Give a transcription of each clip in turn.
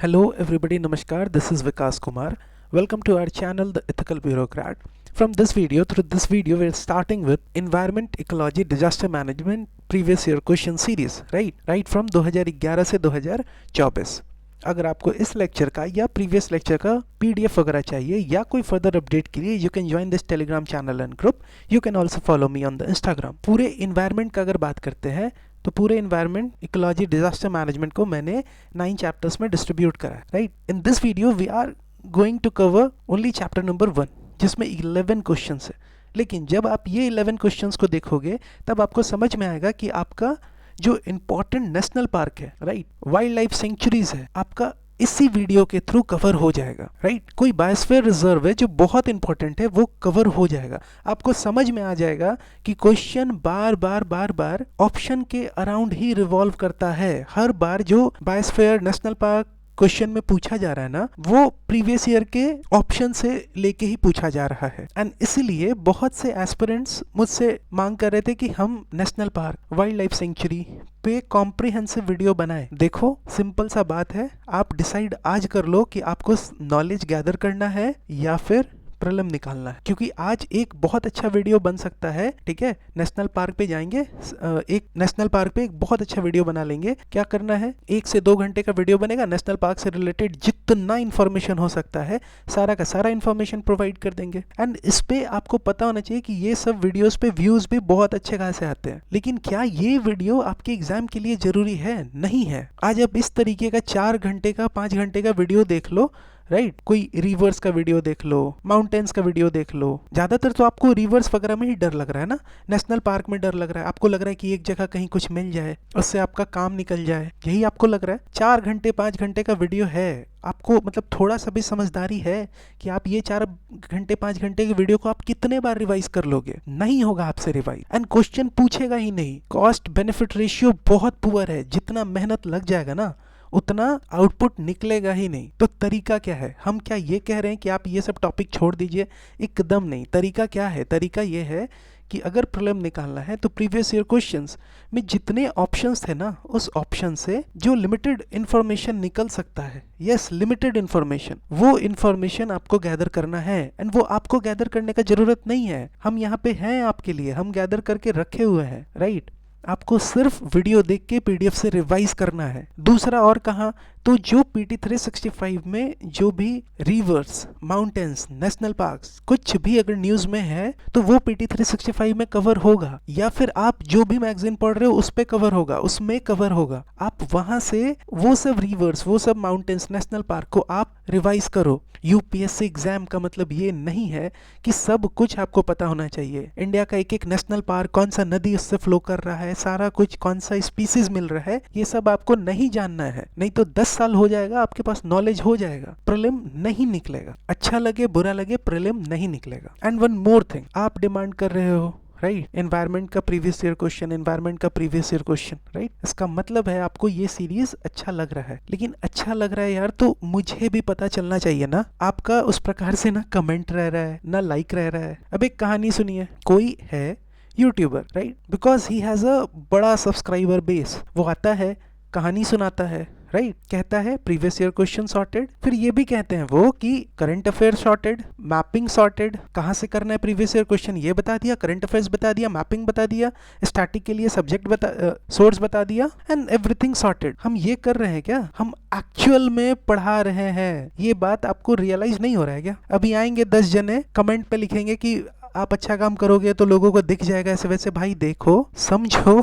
Hello everybody, Namaskar, this is Vikas Kumar. Welcome to our channel, The Ethical Bureaucrat. Through this video, we're starting with Environment, Ecology, Disaster Management Previous Year Question Series, right from 2011 से 2024. अगर आपको इस lecture का या previous lecture का PDF वगैरह चाहिए या कोई फर्दर अपडेट के लिए you can join this Telegram channel and group. You can also follow me on the Instagram. पूरे इन्वायरमेंट का अगर बात करते हैं तो पूरे इन्वायरमेंट, इकोलॉजी, डिजास्टर मैनेजमेंट को मैंने 9 चैप्टर्स में डिस्ट्रीब्यूट करा है. Right, in this video we are going to cover only chapter number 1 जिसमें 11 क्वेश्चन है. लेकिन जब आप ये 11 क्वेश्चंस को देखोगे तब आपको समझ में आएगा कि आपका जो इम्पोर्टेंट नेशनल पार्क है, राइट, वाइल्ड लाइफ सेंचुरीज है, आपका इसी वीडियो के थ्रू कवर हो जाएगा. राइट, कोई बायोस्फीयर रिजर्व है जो बहुत इंपॉर्टेंट है, वो कवर हो जाएगा. आपको समझ में आ जाएगा कि क्वेश्चन बार बार ऑप्शन के अराउंड ही रिवॉल्व करता है. हर बार जो बायोस्फीयर नेशनल पार्क क्वेश्चन में पूछा जा रहा है ना, वो प्रीवियस ईयर के ऑप्शन से लेके ही पूछा जा रहा है. एंड इसीलिए बहुत से एस्पिरेंट्स मुझसे मांग कर रहे थे कि हम national park, wild life sanctuary पे कॉम्प्रिहेंसिव वीडियो बनाएं. देखो, सिंपल सा बात है, आप डिसाइड आज कर लो कि आपको नॉलेज गैदर करना है या फिर प्रीलिम निकालना है, क्योंकि आज एक बहुत अच्छा वीडियो बन सकता है. ठीक है, नेशनल पार्क पे जाएंगे, एक नेशनल पार्क पे एक बहुत अच्छा वीडियो बना लेंगे. क्या करना है, 1 से 2 घंटे का वीडियो बनेगा, नेशनल पार्क से रिलेटेड जितना इंफॉर्मेशन हो सकता है सारा का सारा इंफॉर्मेशन प्रोवाइड कर देंगे. एंड इस पे आपको पता होना चाहिए कि ये सब वीडियोस पे व्यूज भी बहुत अच्छे खासे आते हैं. लेकिन क्या ये वीडियो आपके एग्जाम के लिए जरूरी है? नहीं है. आज आप इस तरीके का 4 घंटे का 5 घंटे का वीडियो देख लो, राइट, कोई रिवर्स का वीडियो देख लो, माउंटेन्स का वीडियो देख लो. ज्यादातर तो आपको रिवर्स वगैरह में ही डर लग रहा है ना, नेशनल पार्क में डर लग रहा है. आपको लग रहा है कि एक जगह कहीं कुछ मिल जाए, उससे आपका काम निकल जाए, यही आपको लग रहा है. 4 घंटे 5 घंटे का वीडियो है, आपको मतलब थोड़ा सा भी समझदारी है कि आप ये 4 घंटे 5 घंटे के वीडियो को आप कितने बार रिवाइज कर लोगे? नहीं होगा आपसे रिवाइज. एंड क्वेश्चन पूछेगा ही नहीं. कॉस्ट बेनिफिट रेशियो बहुत पुअर है. जितना मेहनत लग जाएगा ना उतना आउटपुट निकलेगा ही नहीं. तो तरीका क्या है? हम क्या ये कह रहे हैं कि आप ये सब टॉपिक छोड़ दीजिए? एकदम नहीं. तरीका क्या है? तरीका ये है कि अगर प्रीलिम निकालना है तो प्रीवियस ईयर क्वेश्चंस में जितने ऑप्शंस थे ना, उस ऑप्शन से जो लिमिटेड इंफॉर्मेशन निकल सकता है, यस, लिमिटेड इंफॉर्मेशन, वो इंफॉर्मेशन आपको गैदर करना है. एंड वो आपको गैदर करने का जरूरत नहीं है, हम यहाँ पे हैं आपके लिए, हम गैदर करके रखे हुए हैं. राइट, आपको सिर्फ वीडियो देख के PDF से रिवाइज करना है. दूसरा और कहाँ, तो जो PT 365 में जो भी रिवर्स, माउंटेन्स, नेशनल पार्क्स कुछ भी अगर न्यूज में है तो वो PT 365 में कवर होगा, या फिर आप जो भी मैगजीन पढ़ रहे हो उस पे कवर होगा, उसमें कवर होगा. आप वहां से वो सब रिवर्स, वो सब माउंटेन्स, नेशनल पार्क को आप रिवाइज करो. UPSC एग्जाम का मतलब ये नहीं है कि सब कुछ आपको पता होना चाहिए. इंडिया का एक एक नेशनल पार्क, कौन सा नदी उससे फ्लो कर रहा है, सारा कुछ, कौन सा स्पीसीज मिल रहा है, ये सब आपको नहीं जानना है. नहीं तो 10 साल हो जाएगा, आपके पास नॉलेज हो जाएगा, प्रीलिम नहीं निकलेगा. अच्छा लगे बुरा लगे, प्रीलिम नहीं निकलेगा. एंड वन मोर थिंग, आप डिमांड कर रहे हो, राइट, एनवायरनमेंट का प्रीवियस ईयर क्वेश्चन, एनवायरनमेंट का प्रीवियस ईयर क्वेश्चन, राइट. इसका मतलब है आपको ये सीरीज अच्छा लग रहा है. लेकिन अच्छा लग रहा है यार, तो मुझे भी पता चलना चाहिए ना. आपका उस प्रकार से ना कमेंट रह रहा है, ना लाइक रह रहा है. अब एक कहानी सुनिए, कोई है YouTuber, right, because he has a बड़ा सब्सक्राइबर बेस, वो आता है, कहानी सुनाता है, राइट, कहता है प्रीवियस ईयर क्वेश्चन सॉर्टेड. फिर ये भी कहते हैं वो कि current affair sorted, mapping sorted, कहाँ से करना है प्रीवियस ईयर क्वेश्चन ये बता दिया, करंट अफेयर्स बता दिया, मैपिंग बता दिया, स्टैटिक के लिए सब्जेक्ट सोर्स बता दिया, एंड एवरीथिंग सॉर्टेड. हम ये कर रहे हैं क्या? हम एक्चुअल में पढ़ा रहे हैं. ये बात आपको रियलाइज नहीं हो रहा है क्या? अभी आएंगे 10 जने, कमेंट पे लिखेंगे कि आप अच्छा काम करोगे तो लोगों को दिख जाएगा ऐसे वैसे. भाई देखो, समझो,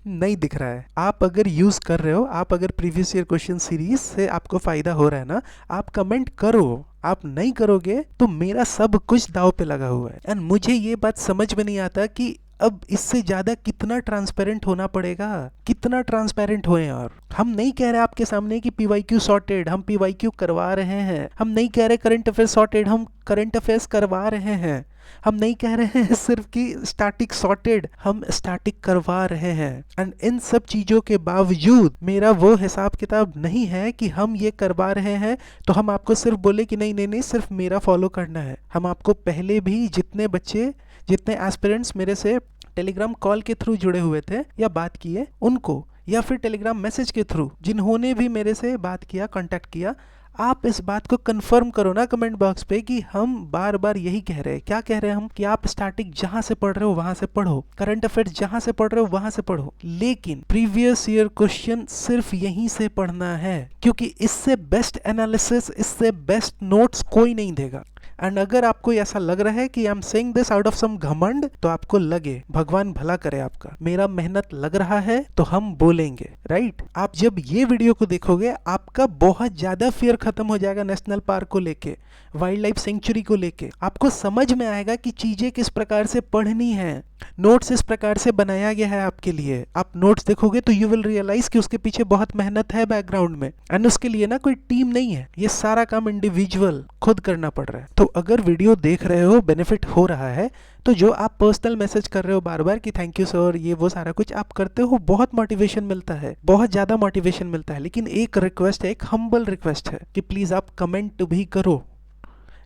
नहीं दिख रहा है. आप अगर यूज कर रहे हो, आप अगर प्रीवियस ईयर क्वेश्चन सीरीज से आपको फायदा हो रहा है ना, आप कमेंट करो. आप नहीं करोगे तो मेरा सब कुछ दाव पे लगा हुआ है. एंड मुझे ये बात समझ में नहीं आता कि अब इससे ज्यादा कितना ट्रांसपेरेंट होना पड़ेगा, कितना ट्रांसपेरेंट होए. और हम नहीं कह रहे आपके सामने कि PYQ सॉर्टेड, हम PYQ करवा रहे हैं. हम नहीं कह रहे करंट अफेयर्स सॉर्टेड, हम करंट अफेयर्स करवा रहे हैं. हम नहीं कह रहे हैं सिर्फ कि स्टैटिक सॉर्टेड, हम स्टैटिक करवा रहे हैं. एंड इन सब चीजों के बावजूद मेरा वो हिसाब किताब नहीं है कि हम ये करवा रहे हैं तो हम आपको सिर्फ बोले कि नहीं नहीं नहीं सिर्फ मेरा फॉलो करना है. हम आपको पहले भी जितने बच्चे, जितने एस्पिरेंट्स मेरे से टेलीग्राम कॉल के थ्रू जुड़े हुए थे या बात किए, उनको या फिर टेलीग्राम मैसेज के थ्रू, जिन्होंने भी मेरे से बात किया, कांटेक्ट किया, आप इस बात को कंफर्म करो ना कमेंट बॉक्स पे कि हम बार बार यही कह रहे हैं। क्या कह रहे हैं हम? कि आप स्टैटिक जहां से पढ़ रहे हो वहां से पढ़ो, करंट अफेयर्स जहां से पढ़ रहे हो वहां से पढ़ो, लेकिन प्रीवियस ईयर क्वेश्चन सिर्फ यहीं से पढ़ना है, क्योंकि इससे बेस्ट एनालिसिस, इससे बेस्ट नोट्स कोई नहीं देगा। एंड अगर आपको ऐसा लग रहा है कि I am saying this out of some घमंड, तो आपको लगे, भगवान भला करे आपका, मेरा मेहनत लग रहा है तो हम बोलेंगे, राइट? आप जब ये वीडियो को देखोगे आपका बहुत ज्यादा फियर खत्म हो जाएगा नेशनल पार्क को लेके, वाइल्ड लाइफ सेंचुरी को लेके। आपको समझ में आएगा कि चीजें किस प्रकार से पढ़नी है, नोट्स इस प्रकार से बनाया गया है आपके लिए। आप नोट्स देखोगे तो यू विल रियलाइज कि उसके पीछे बहुत मेहनत है बैकग्राउंड में, एंड उसके लिए ना कोई टीम नहीं है, ये सारा काम इंडिविजुअल खुद करना पड़ रहा है। तो अगर वीडियो देख रहे हो, बेनिफिट हो रहा है, तो जो आप पर्सनल मैसेज कर रहे हो बार बार कि थैंक यू सर, ये वो सारा कुछ आप करते हो, बहुत मोटिवेशन मिलता है, बहुत ज्यादा मोटिवेशन मिलता है। लेकिन एक रिक्वेस्ट है, एक हम्बल रिक्वेस्ट है कि प्लीज आप कमेंट भी करो।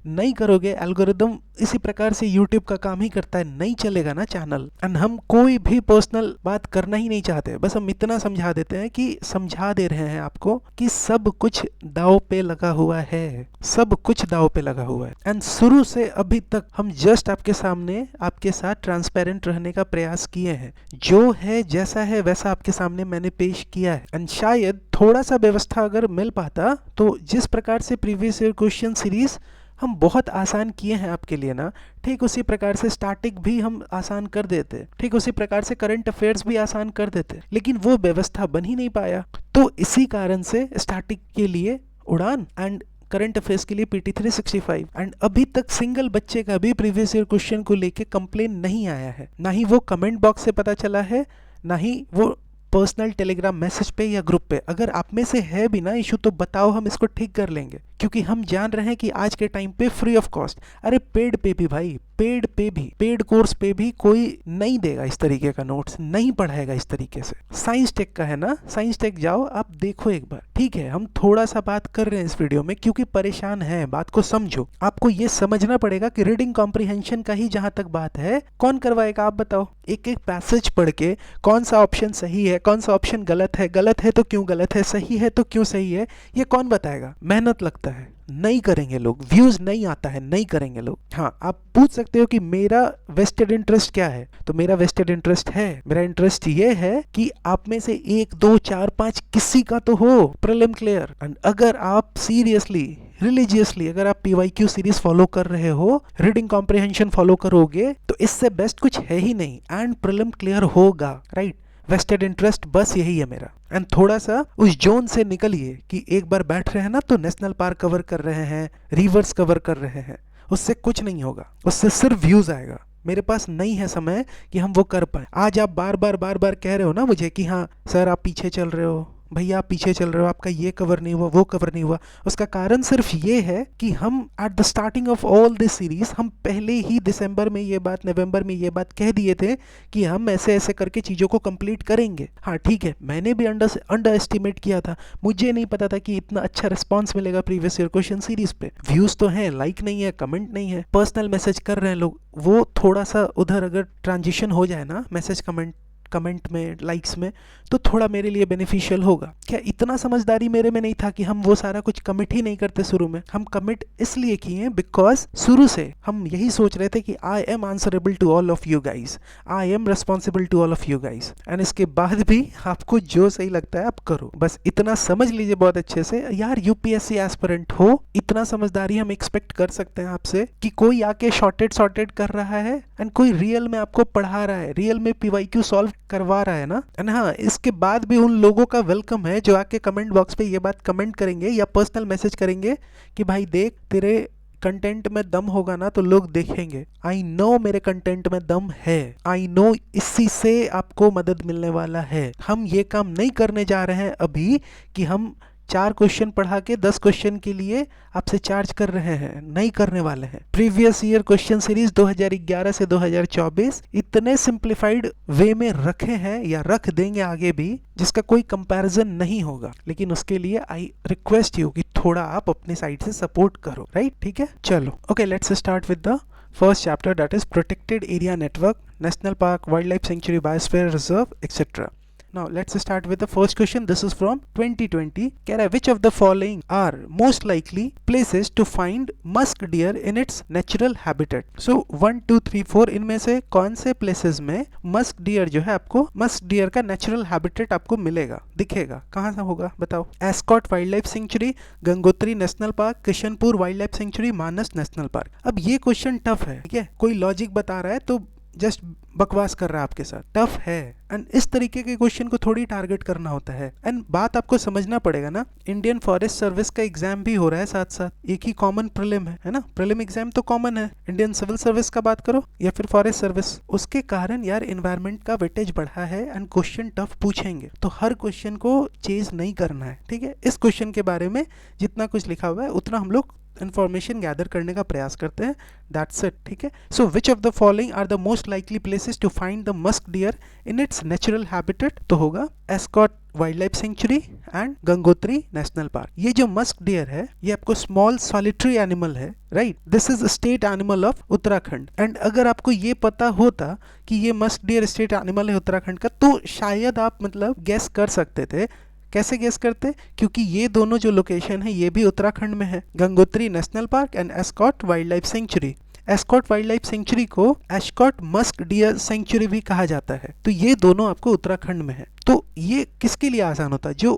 नहीं करोगे, एल्गोरिदम इसी प्रकार से YouTube का काम ही करता है, नहीं चलेगा ना चैनल। एंड हम कोई भी पर्सनल बात करना ही नहीं चाहते, बस हम इतना समझा देते हैं कि समझा दे रहे हैं आपको कि सब कुछ दांव पे लगा हुआ है, सब कुछ दांव पे लगा हुआ है। एंड शुरू से अभी तक हम जस्ट आपके सामने, आपके साथ ट्रांसपेरेंट रहने का प्रयास किए हैं। जो है, जैसा है वैसा आपके सामने मैंने पेश किया है। एंड शायद थोड़ा सा व्यवस्था अगर मिल पाता तो जिस प्रकार से प्रीवियस ईयर क्वेश्चन सीरीज हम बहुत आसान किए हैं आपके लिए ना, ठीक उसी प्रकार से स्टैटिक भी हम आसान कर देते, ठीक उसी प्रकार से करंट अफेयर्स भी आसान कर देते, लेकिन वो व्यवस्था बन ही नहीं पाया। तो इसी कारण से स्टैटिक के लिए उड़ान एंड करंट अफेयर्स के लिए PT 365, एंड अभी तक सिंगल बच्चे का भी प्रीवियस ईयर क्वेश्चन को लेके कंप्लेन नहीं आया है, ना ही वो कमेंट बॉक्स से पता चला है, ना ही वो पर्सनल टेलीग्राम मैसेज पे या ग्रुप पे। अगर आप में से है भी ना इशू तो बताओ, हम इसको ठीक कर लेंगे, क्योंकि हम जान रहे हैं कि आज के टाइम पे फ्री ऑफ कॉस्ट, अरे पेड पे भी भाई, पेड पे भी, पेड कोर्स पे भी कोई नहीं देगा इस तरीके का नोट्स, नहीं पढ़ाएगा इस तरीके से। साइंस टेक का है ना, साइंस टेक जाओ आप देखो एक बार, ठीक है? हम थोड़ा सा बात कर रहे हैं इस वीडियो में क्योंकि परेशान है, बात को समझो। आपको ये समझना पड़ेगा कि रीडिंग कॉम्प्रिहेंशन का ही जहां तक बात है, कौन करवाएगा आप बताओ? एक एक पैसेज पढ़ के कौन सा ऑप्शन सही है, कौन सा ऑप्शन गलत है, गलत है तो क्यों गलत है, सही है तो क्यों सही है, ये कौन बताएगा? मेहनत लगता है, नहीं करेंगे लोग, व्यूज नहीं आता है, नहीं करेंगे लोग। हाँ, आप पूछ सकते हो कि मेरा वेस्टेड इंटरेस्ट क्या है, तो मेरा वेस्टेड इंटरेस्ट है, मेरा इंटरेस्ट ये है कि आप में से 1 2 4 5 किसी का तो हो प्रीलिम क्लियर। एंड अगर आप सीरियसली, रिलीजियसली अगर आप PYQ सीरीज फॉलो कर रहे हो, रीडिंग कॉम्प्रिहेंशन फॉलो करोगे, तो इससे बेस्ट कुछ है ही नहीं, एंड प्रीलिम क्लियर होगा, राइट? वेस्टेड इंटरेस्ट बस यही है मेरा। एंड थोड़ा सा उस जोन से निकलिए कि एक बार बैठ रहे हैं ना तो नेशनल पार्क कवर कर रहे हैं, रिवर्स कवर कर रहे हैं, उससे कुछ नहीं होगा, उससे सिर्फ व्यूज आएगा। मेरे पास नहीं है समय कि हम वो कर पाए। आज आप बार बार कह रहे हो ना मुझे कि हाँ सर आप पीछे चल रहे हो, भैया आप पीछे चल रहे हो, आपका ये कवर नहीं हुआ, वो कवर नहीं हुआ। उसका कारण सिर्फ ये है कि हम at the starting of all this series, हम पहले ही दिसंबर में ये बात, नवंबर में ये बात कह दिए थे कि हम ऐसे ऐसे करके चीज़ों को कंप्लीट करेंगे। हाँ ठीक है, मैंने भी अंडर एस्टिमेट किया था, मुझे नहीं पता था कि इतना अच्छा रिस्पॉन्स मिलेगा प्रीवियस ईयर क्वेश्चन सीरीज पे। व्यूज तो हैं, लाइक नहीं है, कमेंट नहीं है, पर्सनल मैसेज कर रहे हैं लोग, वो थोड़ा सा उधर अगर ट्रांजिशन हो जाए ना मैसेज कमेंट में, लाइक्स में, तो थोड़ा मेरे लिए बेनिफिशियल होगा। क्या इतना समझदारी मेरे में नहीं था कि हम वो सारा कुछ कमिट ही नहीं करते शुरू में? हम कमिट इसलिए किए बिकॉज शुरू से हम यही सोच रहे थे कि I am answerable to all of you guys, I am responsible to all of you guys. And इसके बाद भी आपको जो सही लगता है आप करो, बस इतना समझ लीजिए बहुत अच्छे से। यार UPSC एस्पिरेंट हो, इतना समझदारी हम एक्सपेक्ट कर सकते हैं आपसे कि कोई आके शॉर्टेड कर रहा है एंड कोई रियल में आपको पढ़ा रहा है, रियल में PYQ सॉल्व करवा रहा है ना। एंड हाँ, इसके बाद भी उन लोगों का वेलकम है जो आके कमेंट बॉक्स पे ये बात कमेंट करेंगे या पर्सनल मैसेज करेंगे कि भाई देख तेरे कंटेंट में दम होगा ना तो लोग देखेंगे। आई नो मेरे कंटेंट में दम है, आई नो इसी से आपको मदद मिलने वाला है। हम ये काम नहीं करने जा रहे हैं अभी कि हम 4 क्वेश्चन पढ़ा के 10 क्वेश्चन के लिए आपसे चार्ज कर रहे हैं, नहीं करने वाले हैं। प्रीवियस ईयर क्वेश्चन सीरीज 2011 से 2024 इतने सिंप्लीफाइड वे में रखे हैं या रख देंगे आगे भी, जिसका कोई कंपैरिजन नहीं होगा। लेकिन उसके लिए आई रिक्वेस्ट यू कि थोड़ा आप अपनी साइड से सपोर्ट करो, राइट? ठीक है, चलो okay, let's start with the first chapter, that is protected area network, national park, wild life sanctuary, biosphere reserve, etcetera. Now let's start with the first question. This is from 2020. कह रहा है which of the following are most likely places to find musk deer in its natural habitat. So 1 2 3 4 इनमें से कौन से places में musk deer जो है आपको मस्क डियर का नेचुरल हैबिटेट आपको मिलेगा, दिखेगा? कहाँ से होगा बताओ? Askot wild life sanctuary, Gangotri national park, Kishanpur wild life sanctuary, Manas national park. अब ये क्वेश्चन टफ है, ठीक है? कोई लॉजिक बता रहा है तो जस्ट बकवास कर रहा है आपके साथ. टफ है एंड इस तरीके के क्वेश्चन को थोड़ी टारगेट करना होता है. एंड बात आपको समझना पड़ेगा ना, इंडियन फॉरेस्ट सर्विस का एग्जाम भी हो रहा है साथ साथ, एक ही कॉमन प्रीलिम है ना? प्रीलिम एग्जाम तो कॉमन है. इंडियन सिविल सर्विस का बात करो या फिर फॉरेस्ट सर्विस, उसके कारण यार एनवायरमेंट का वेटेज बढ़ा है एंड क्वेश्चन टफ पूछेंगे. तो हर क्वेश्चन को चेज नहीं करना है, ठीक है? इस क्वेश्चन के बारे में जितना कुछ लिखा हुआ है उतना हम लोग इंफॉर्मेशन गैदर करने का प्रयास करते हैं. दैट्स इट, ठीक है? So which of the following are the most likely places to find the musk deer in its natural habitat? तो होगा Askot wild life sanctuary and Gangotri national park. ये जो मस्क डियर है ये आपको स्मॉल सॉलिटरी एनिमल है, right? This is state animal of Uttarakhand. And अगर आपको ये पता होता कि ये मस्क डियर स्टेट एनिमल है उत्तराखंड का, तो शायद आप मतलब गेस कर सकते थे. कैसे गेस करते? क्योंकि ये दोनों जो लोकेशन है ये भी उत्तराखंड में है, Gangotri national park and Askot wild life sanctuary. Askot wild life sanctuary को एस्कॉट मस्क डियर सेंचुरी भी कहा जाता है. तो ये दोनों आपको उत्तराखंड में है. तो ये किसके लिए आसान होता है? जो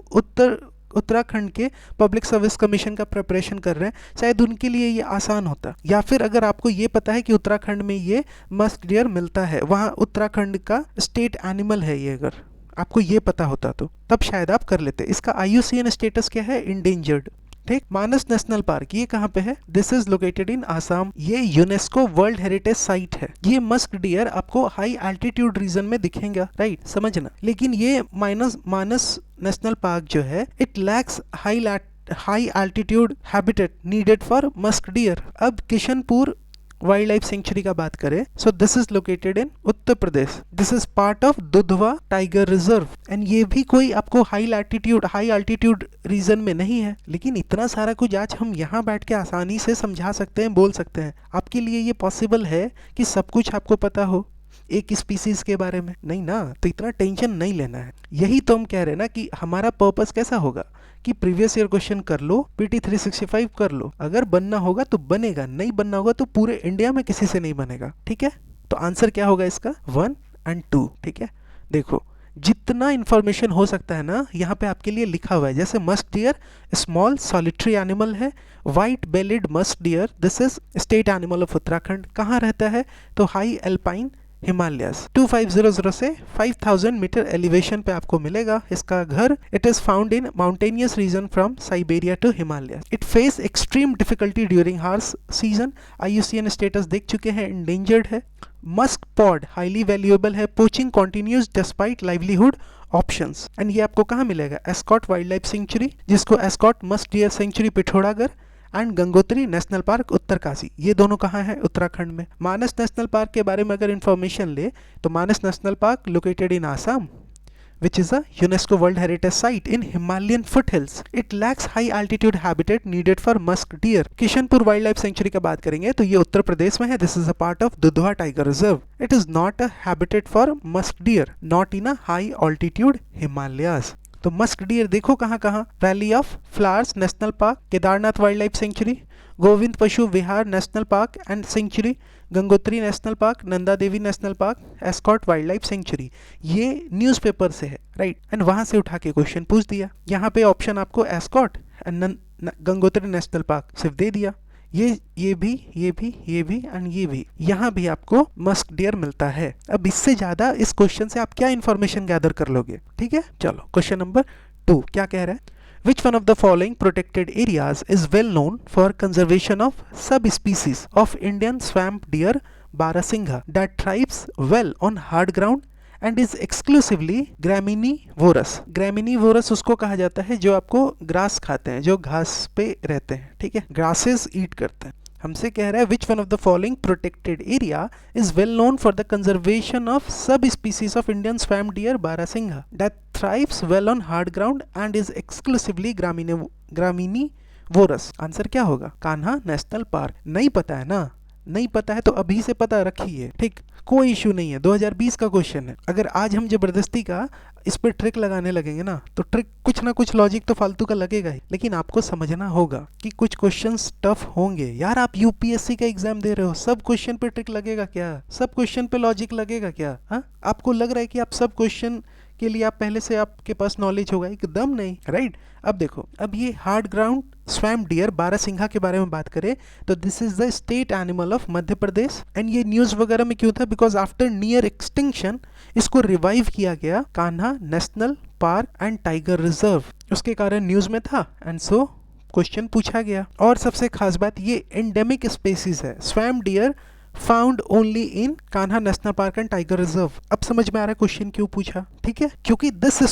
उत्तराखंड के पब्लिक सर्विस कमीशन का प्रिपरेशन कर रहे हैं, शायद उनके लिए ये आसान होता. या फिर अगर आपको ये पता है कि उत्तराखंड में ये मस्क डियर मिलता है, वहाँ उत्तराखंड का स्टेट एनिमल है ये, अगर आपको ये पता होता तो तब शायद आप कर लेते. इसका IUCN स्टेटस क्या है? इंडेंजर्ड. ठीक. मानस नेशनल पार्क ये कहाँ पे है? This is located in Assam. ये यूनेस्को वर्ल्ड हेरिटेज साइट है. ये मस्क डियर आपको हाई एल्टीट्यूड रीजन में दिखेगा, राइट? समझना. लेकिन ये मानस नेशनल पार्क जो है it lacks high altitude habitat needed for musk deer. अब किशनपुर वाइल्ड लाइफ सेंचुरी का बात करें, so this is located in Uttar Pradesh. This is part of Dudhwa tiger reserve. And ये भी कोई आपको हाई एल्टीट्यूड रीजन में नहीं है. लेकिन इतना सारा कुछ आज हम यहाँ बैठ के आसानी से समझा सकते हैं, बोल सकते हैं. आपके लिए ये पॉसिबल है कि सब कुछ आपको पता हो एक स्पीसीज के बारे में? नहीं ना. तो इतना टेंशन नहीं लेना है. यही तो हम कह रहे हैं ना कि हमारा पर्पस कैसा होगा कि प्रीवियस ईयर क्वेश्चन कर लो, PT 365 कर लो. अगर बनना होगा तो बनेगा, नहीं बनना होगा तो पूरे इंडिया में किसी से नहीं बनेगा, ठीक है? तो आंसर क्या होगा इसका? 1 और 2, ठीक है? देखो जितना इंफॉर्मेशन हो सकता है ना यहाँ पे आपके लिए लिखा हुआ है. जैसे musk deer small solitary animal है. White bellied musk deer this is state animal of Uttarakhand. कहाँ रहता है? तो हाई एल्पाइन हिमालयस 2500 से 5000 मीटर एलिवेशन पे आपको मिलेगा इसका घर. It is found in mountainous region from Siberia to Himalaya. It face extreme difficulty during harsh season. IUCN status देख चुके हैं, इंडेंजर्ड है. मस्क पॉड हाईली वैल्यूएबल है. Poaching continues despite livelihood options. And ये आपको कहाँ मिलेगा? एस्कॉट वाइल्ड लाइफ सेंचुरी, जिसको Askot musk deer sanctuary Pithoragarh, and Gangotri national park Uttarkashi. ये दोनों कहाँ हैं? उत्तराखंड में. मानस नेशनल पार्क के बारे में अगर इंफॉर्मेशन ले तो Manas national park located in Assam which is a UNESCO World Heritage Site in Himalayan foothills. It lacks high altitude habitat needed for musk deer. Kishanpur wild life sanctuary का बात करेंगे तो ये उत्तर प्रदेश में है. This is a part of Dudhwa tiger reserve. It is not a habitat for musk deer, not in a high altitude Himalayas. तो musk deer देखो कहाँ कहाँ? Valley of flowers national park, Kedarnath wild life sanctuary, Govind Pashu Vihar national park and sanctuary, Gangotri national park, Nanda Devi national park, Askot wild life sanctuary. ये newspaper से है, right? And वहाँ से उठा के क्वेश्चन पूछ दिया. यहाँ पे ऑप्शन आपको Askot and Gangotri national park सिर्फ दे दिया. ये भी एंड ये भी. यहाँ भी आपको मस्क डियर मिलता है. अब इससे ज़्यादा इस क्वेश्चन से आप क्या इन्फॉर्मेशन गैदर कर लोगे? ठीक है, चलो क्वेश्चन नंबर 2 क्या कह रहा है? Which one of the following protected areas is well known for conservation of subspecies of Indian swamp deer Barasingha that thrives well on hard ground and is exclusively graminevorous. Graminevorous उसको कहा जाता है जो आपको ग्रास खाते हैं, जो घास पे रहते हैं, ठीक है? ग्रासेस ईट करते हैं. हमसे कह रहा है which one of the following protected area is well known for the conservation of subspecies of Indian swamp deer Barasingha that thrives well on hard ground and is exclusively graminevorous. Answer क्या होगा? Kanha national park. नहीं पता है ना? नहीं पता है तो अभी से पता रखिए, ठीक? कोई इशू नहीं है. 2020 का क्वेश्चन है. अगर आज हम जबरदस्ती का इस पे ट्रिक लगाने लगेंगे ना, तो ट्रिक कुछ ना कुछ लॉजिक तो फालतू का लगेगा ही, लेकिन आपको समझना होगा कि कुछ क्वेश्चंस टफ होंगे। यार आप यूपीएससी का एग्जाम दे रहे हो, सब क्वेश्चन पे ट्रिक लगेगा क्या? सब क्वेश्चन पे लॉजिक लगेगा क्या? हाँ, आपको लग रहा है कि आप सब क्वेश्चन के लिए आप पहले से आपके पास नॉलेज होगा? एकदम नहीं, राइट। अब देखो, अब ये हार्ड ग्राउंड स्वैम्प डियर बारहसिंघा के बारे में बात करें तो this is the state animal of Madhya Pradesh. And ये न्यूज वगैरह में क्यों था? बिकॉज आफ्टर नियर एक्सटिंक्शन इसको रिवाइव किया गया Kanha national park and tiger reserve, उसके कारण न्यूज में था एंड सो क्वेश्चन पूछा गया। और सबसे खास बात, ये एंडेमिक स्पेसीज है, swamp dear found only in Kanha national park and tiger reserve. अब समझ में आ रहा है क्वेश्चन क्यों पूछा, ठीक है? क्योंकि this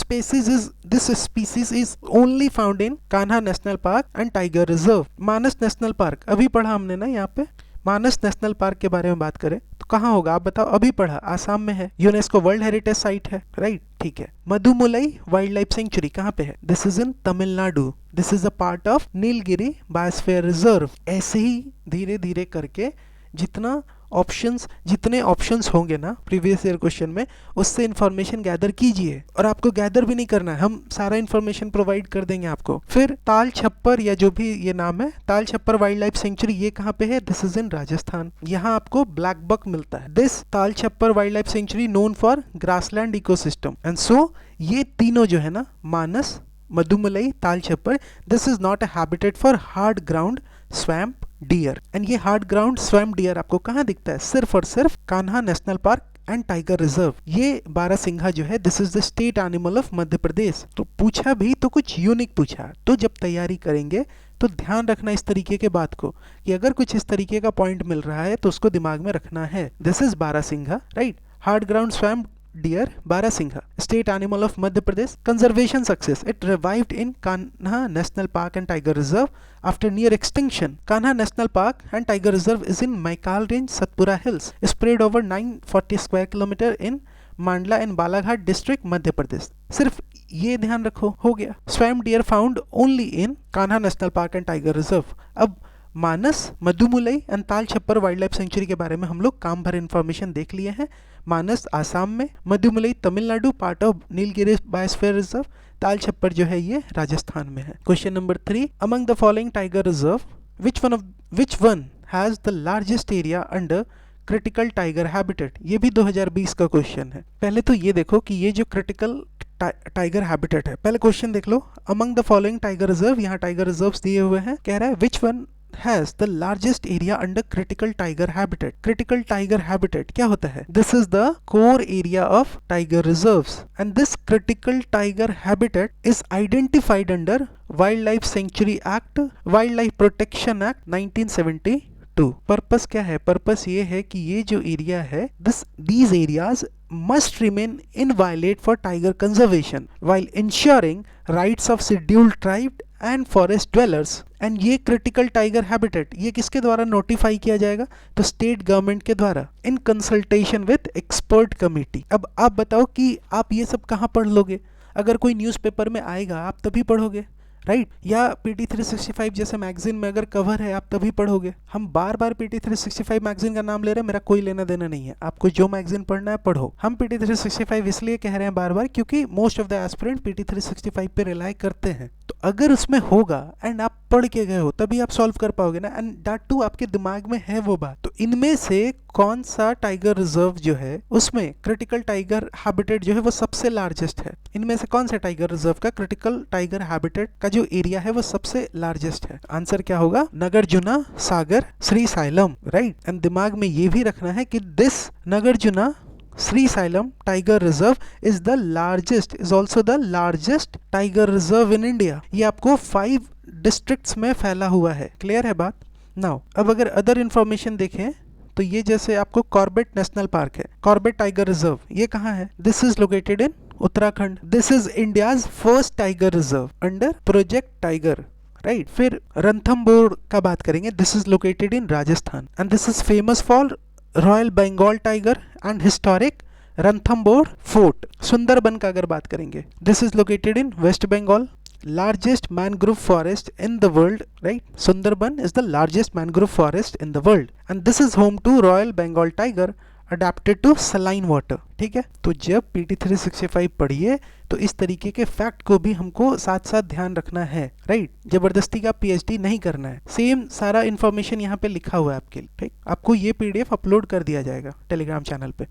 species is only found in Kanha national park and tiger reserve. Manas national park अभी पढ़ा हमने ना, यहाँ पे मानस नेशनल पार्क के बारे में बात करें तो कहाँ होगा आप बताओ? अभी पढ़ा, आसाम में है, यूनेस्को वर्ल्ड हेरिटेज साइट है, राइट, ठीक है। मधुमलई वाइल्ड लाइफ सेंचुरी कहाँ पे है? This is in Tamil Nadu, this is a part of Nilgiri biosphere reserve. ऐसे ही धीरे धीरे करके जितने ऑप्शंस होंगे ना प्रीवियस ईयर क्वेश्चन में, उससे इंफॉर्मेशन गैदर कीजिए। और आपको गैदर भी नहीं करना है, हम सारा इंफॉर्मेशन प्रोवाइड कर देंगे आपको। फिर ताल छप्पर या जो भी ये नाम है, ताल छप्पर वाइल्ड लाइफ सेंचुरी, ये कहाँ पे है? This is in Rajasthan. यहाँ आपको ब्लैक बक मिलता है। दिस ताल छप्पर wild life sanctuary known for grassland ecosystem and so ये तीनों जो है ना, मानस, मधुमलई, ताल छप्पर, this is not a habitat for hard ground swamp dear. And ये हार्ड ग्राउंड स्वैम्प डियर आपको कहाँ दिखता है? सिर्फ और सिर्फ Kanha national park and tiger reserve. ये बारहसिंघा जो है, this is the state animal of Madhya Pradesh. तो पूछा भी तो कुछ यूनिक पूछा, तो जब तैयारी करेंगे तो ध्यान रखना इस तरीके के बात को कि अगर कुछ इस तरीके का पॉइंट मिल रहा है तो उसको दिमाग में रखना है। This is barasingha, right, hard ground swamp deer Barasingha, state animal of Madhya Pradesh. Conservation success, it revived in Kanha National Park and Tiger Reserve after near extinction. Kanha National Park and Tiger Reserve is in Maikal Range, Satpura Hills, spread over 940 square kilometer in Mandla and Balaghat district, Madhya Pradesh. सिर्फ ये ध्यान रखो, हो गया। Swamp dear found only in Kanha national park and tiger reserve. अब मानस, मधुमलई and ताल छप्पर wild life sanctuary के बारे में हम लोग काम भर इंफॉर्मेशन देख लिए हैं। मानस आसाम में, Mudumalai Tamil Nadu, part of Nilgiri biosphere reserve, Tal Chhapar जो है ये राजस्थान में है। Question number 3, among the following tiger reserve which one has the largest area under critical tiger habitat? ये भी 2020 का क्वेश्चन है। पहले तो ये देखो कि ये जो क्रिटिकल टाइगर हैबिटेट है, पहले क्वेश्चन देख लो। Among the following tiger reserve, यहाँ टाइगर रिजर्व्स दिए हुए हैं, कह रहा है which one has the largest area under critical tiger habitat. Critical tiger habitat क्या होता है? This is the core area of tiger reserves and this critical tiger habitat is identified under Wildlife Sanctuary Act, Wildlife Protection Act 1972. Purpose क्या है? Purpose ये है कि ये जो एरिया है, these areas must remain inviolate for tiger conservation while ensuring rights of scheduled tribe and forest dwellers. And ये critical tiger habitat ये किसके द्वारा नोटिफाई किया जाएगा? तो स्टेट गवर्नमेंट के द्वारा in consultation with expert committee. अब आप बताओ कि आप ये सब कहाँ पढ़ लोगे? अगर कोई न्यूज़पेपर में आएगा आप तभी पढ़ोगे, राइट? या PT 365 जैसे मैगजीन में अगर कवर है आप तभी पढ़ोगे। हम बार बार PT 365 मैगजीन का नाम ले रहे हैं, मेरा कोई लेना देना नहीं है, आपको जो मैगजीन पढ़ना है पढ़ो। हम PT 365 इसलिए कह रहे हैं बार बार क्योंकि most of the aspirant PT 365 पे रिलाई करते हैं। तो अगर उसमें होगा एंड आप पढ़ के गए हो तभी आप सॉल्व कर पाओगे ना, एंड दैट टू आपके दिमाग में है वो बात। तो इनमें से कौन सा टाइगर रिजर्व जो है उसमें क्रिटिकल टाइगर हैबिटेट जो है वो सबसे लार्जेस्ट है? इनमें से कौन सा टाइगर रिजर्व का क्रिटिकल टाइगर हैबिटेट का जो एरिया है वो सबसे लार्जेस्ट है? आंसर क्या होगा? नागार्जुना सागर श्रीशैलम, राइट। एंड दिमाग में ये भी रखना है कि this Nagarjuna Srisailam tiger reserve is also the largest tiger reserve in India. ये आपको 5 डिस्ट्रिक्ट्स में फैला हुआ है। क्लियर है बात? नाउ अब अगर अदर इंफॉर्मेशन देखें तो ये जैसे आपको कॉर्बेट नेशनल पार्क है, कॉर्बेट टाइगर रिजर्व, ये कहाँ है? This is located in Uttarakhand. This is India's first tiger reserve under project Tiger, right. फिर रणथंबोर का बात करेंगे, this is located in Rajasthan and this is famous for royal Bengal tiger and historic Ranthambore fort. Sundarban का अगर बात करेंगे, this is located in West Bengal, largest mangrove forest in the world, right? Sundarban is the largest mangrove forest in the world and this is home to Royal Bengal tiger adapted to saline water. ठीक है, तो जब PT 365 पढ़िए तो इस तरीके के fact को भी हमको साथ साथ ध्यान रखना है, राइट। जबरदस्ती का पीएचडी नहीं करना है। सेम सारा इन्फॉर्मेशन यहाँ पे लिखा हुआ है आपके लिए, ठीक। आपको ये पीडीएफ अपलोड कर दिया जाएगा टेलीग्राम चैनल पे।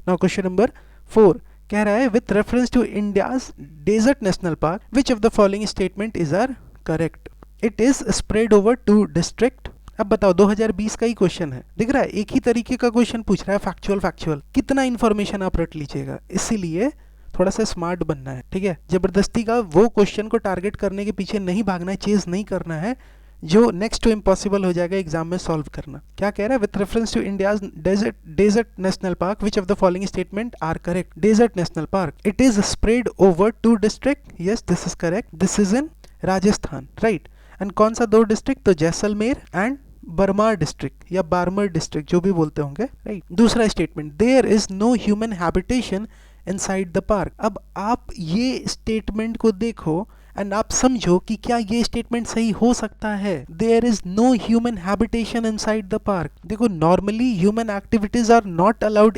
नाउ क्वेश्चन नंबर 4 कह रहा है with reference to India's desert national park which of the following statement is are correct. It is spread over 2 district. अब बताओ 2020 का ही क्वेश्चन है, दिख रहा है एक ही तरीके का क्वेश्चन पूछ रहा है, फैक्चुअल। कितना इंफॉर्मेशन आप रट लीजिएगा, इसीलिए थोड़ा सा स्मार्ट बनना है, ठीक है। जबरदस्ती का वो क्वेश्चन को टारगेट करने के पीछे नहीं भागना है, चेज नहीं करना है जो नेक्स्ट टू इम्पॉसिबल हो जाएगा एग्जाम में सॉल्व करना। क्या कह रहा है with reference to India's desert national park which of the following statement are correct. Desert national park, it is spread over 2 district, yes this is correct, this is in Rajasthan, right. And कौन सा 2 district, तो Jaisalmer and Barmer district या Barmer district जो भी बोलते होंगे, right. दूसरा statement there is no human habitation inside the park. अब आप ये स्टेटमेंट को देखो एंड आप समझो कि क्या ये स्टेटमेंट सही हो सकता है। There is no human habitation inside the park. देखो normally human activities are not allowed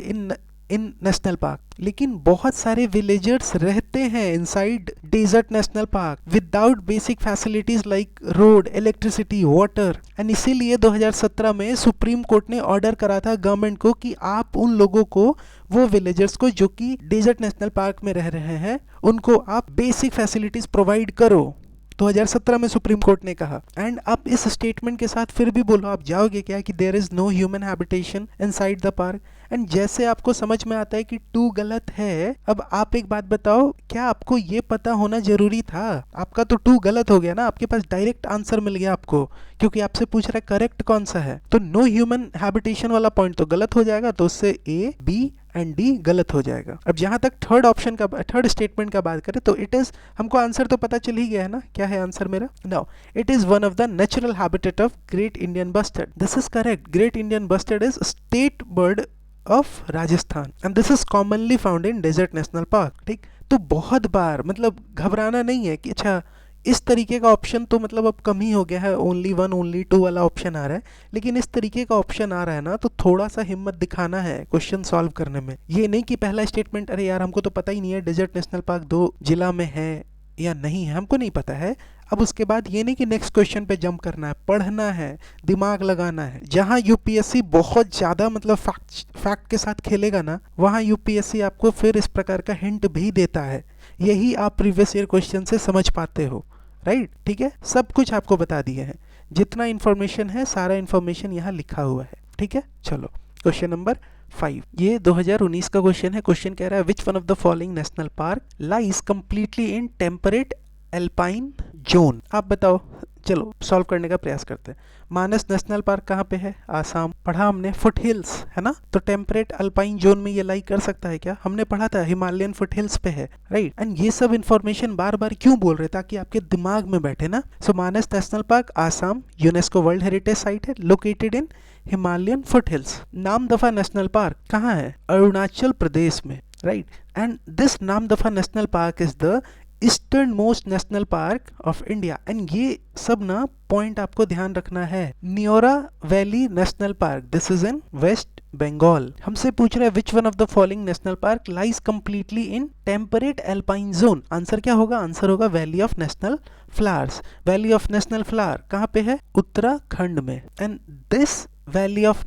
in national park, लेकिन बहुत सारे विलेजर्स रहते हैं inside desert national park without basic facilities like road, electricity, water. And इसीलिए 2017 में सुप्रीम कोर्ट ने order करा था गवर्नमेंट को कि आप उन लोगों को, वो विलेजर्स को जो कि डेजर्ट नेशनल पार्क में रह रहे हैं, उनको आप बेसिक फैसिलिटीज प्रोवाइड करो। 2017 में सुप्रीम कोर्ट ने कहा। एंड आप इस स्टेटमेंट के साथ फिर भी बोलो, आप जाओगे क्या कि there is no human habitation inside the park. And जैसे आपको समझ में आता है कि 2 गलत है, अब आप एक बात बताओ, क्या आपको ये पता होना जरूरी था? आपका तो 2 गलत हो गया ना, आपके पास डायरेक्ट आंसर मिल गया आपको, क्योंकि आपसे पूछ रहा है करेक्ट कौन सा है। तो नो ह्यूमन हैबिटेशन वाला पॉइंट तो गलत हो जाएगा, तो उससे ए, बी एंड डी गलत हो जाएगा। अब जहां तक थर्ड स्टेटमेंट का बात करें तो इट इज, हमको आंसर तो पता चल ही गया है ना, क्या है आंसर मेरा। Now it is one of the natural habitat of great Indian bustard, this is correct. Great Indian bustard is state bird of Rajasthan and this is commonly found in desert national park, ठीक। तो बहुत बार मतलब घबराना नहीं है कि अच्छा इस तरीके का ऑप्शन तो मतलब अब कम ही हो गया है, ओनली 1 ओनली 2 वाला ऑप्शन आ रहा है, लेकिन इस तरीके का ऑप्शन आ रहा है ना, तो थोड़ा सा हिम्मत दिखाना है क्वेश्चन सॉल्व करने में। ये नहीं कि पहला स्टेटमेंट अरे यार हमको तो पता ही नहीं है डेजर्ट नेशनल पार्क 2 जिला में है या नहीं है, हमको नहीं पता है। अब उसके बाद ये नहीं कि नेक्स्ट क्वेश्चन पे जंप करना है, पढ़ना है, दिमाग लगाना है। जहां यूपीएससी बहुत ज्यादा मतलब फैक्ट के साथ खेलेगा ना, वहां यूपीएससी आपको फिर इस प्रकार का हिंट भी देता है। यही आप प्रीवियस ईयर क्वेश्चन से समझ पाते हो, राइट, ठीक है। सब कुछ आपको बता दिए हैं, जितना इन्फॉर्मेशन है सारा इन्फॉर्मेशन यहाँ लिखा हुआ है, ठीक है। चलो क्वेश्चन नंबर 5, ये 2019 का क्वेश्चन है। क्वेश्चन कह रहा है which one of the following national park lies completely in temperate alpine zone. आप बताओ, चलो सॉल्व करने का प्रयास करते हैं। मानस नेशनल पार्क कहाँ पे है? आसाम। पढ़ा हमने, फुट हिल्स है ना, तो टेम्परेट अल्पाइन जोन में ये लाई कर सकता है क्या? हमने पढ़ा था हिमालयन फुट हिल्स पे है, राइट। एंड ये सब इन्फॉर्मेशन बार बार क्यों बोल रहे, ताकि आपके दिमाग में बैठे ना। So Manas national park Assam, UNESCO world heritage site है, located in Himalayan foothills. Namdapha national park कहाँ है? अरुणाचल प्रदेश में, right. And this Namdapha national park is the easternmost national park of India. एंड ये सब ना पॉइंट आपको ध्यान रखना है। Neora valley national park, this is in West Bengal. हमसे पूछ रहा है which one of the following national park lies completely in temperate alpine zone. Answer क्या होगा? आंसर होगा valley of national flowers. Valley of national flower कहाँ पे है? उत्तराखंड में। And this Valley of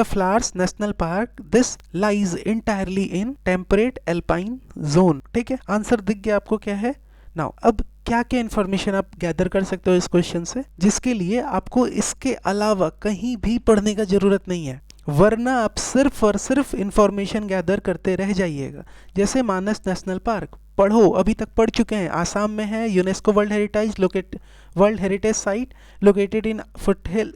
Flowers National Park, this lies entirely in temperate alpine zone, ठीक है। Answer दिख गया आपको क्या है। नाउ अब क्या क्या इन्फॉर्मेशन आप गैदर कर सकते हो इस क्वेश्चन से, जिसके लिए आपको इसके अलावा कहीं भी पढ़ने का जरूरत नहीं है, वरना आप सिर्फ और सिर्फ इंफॉर्मेशन गैदर करते रह जाइएगा। जैसे मानस नेशनल पार्क पढ़ो, अभी तक पढ़ चुके हैं, आसाम में है, UNESCO world heritage site, located in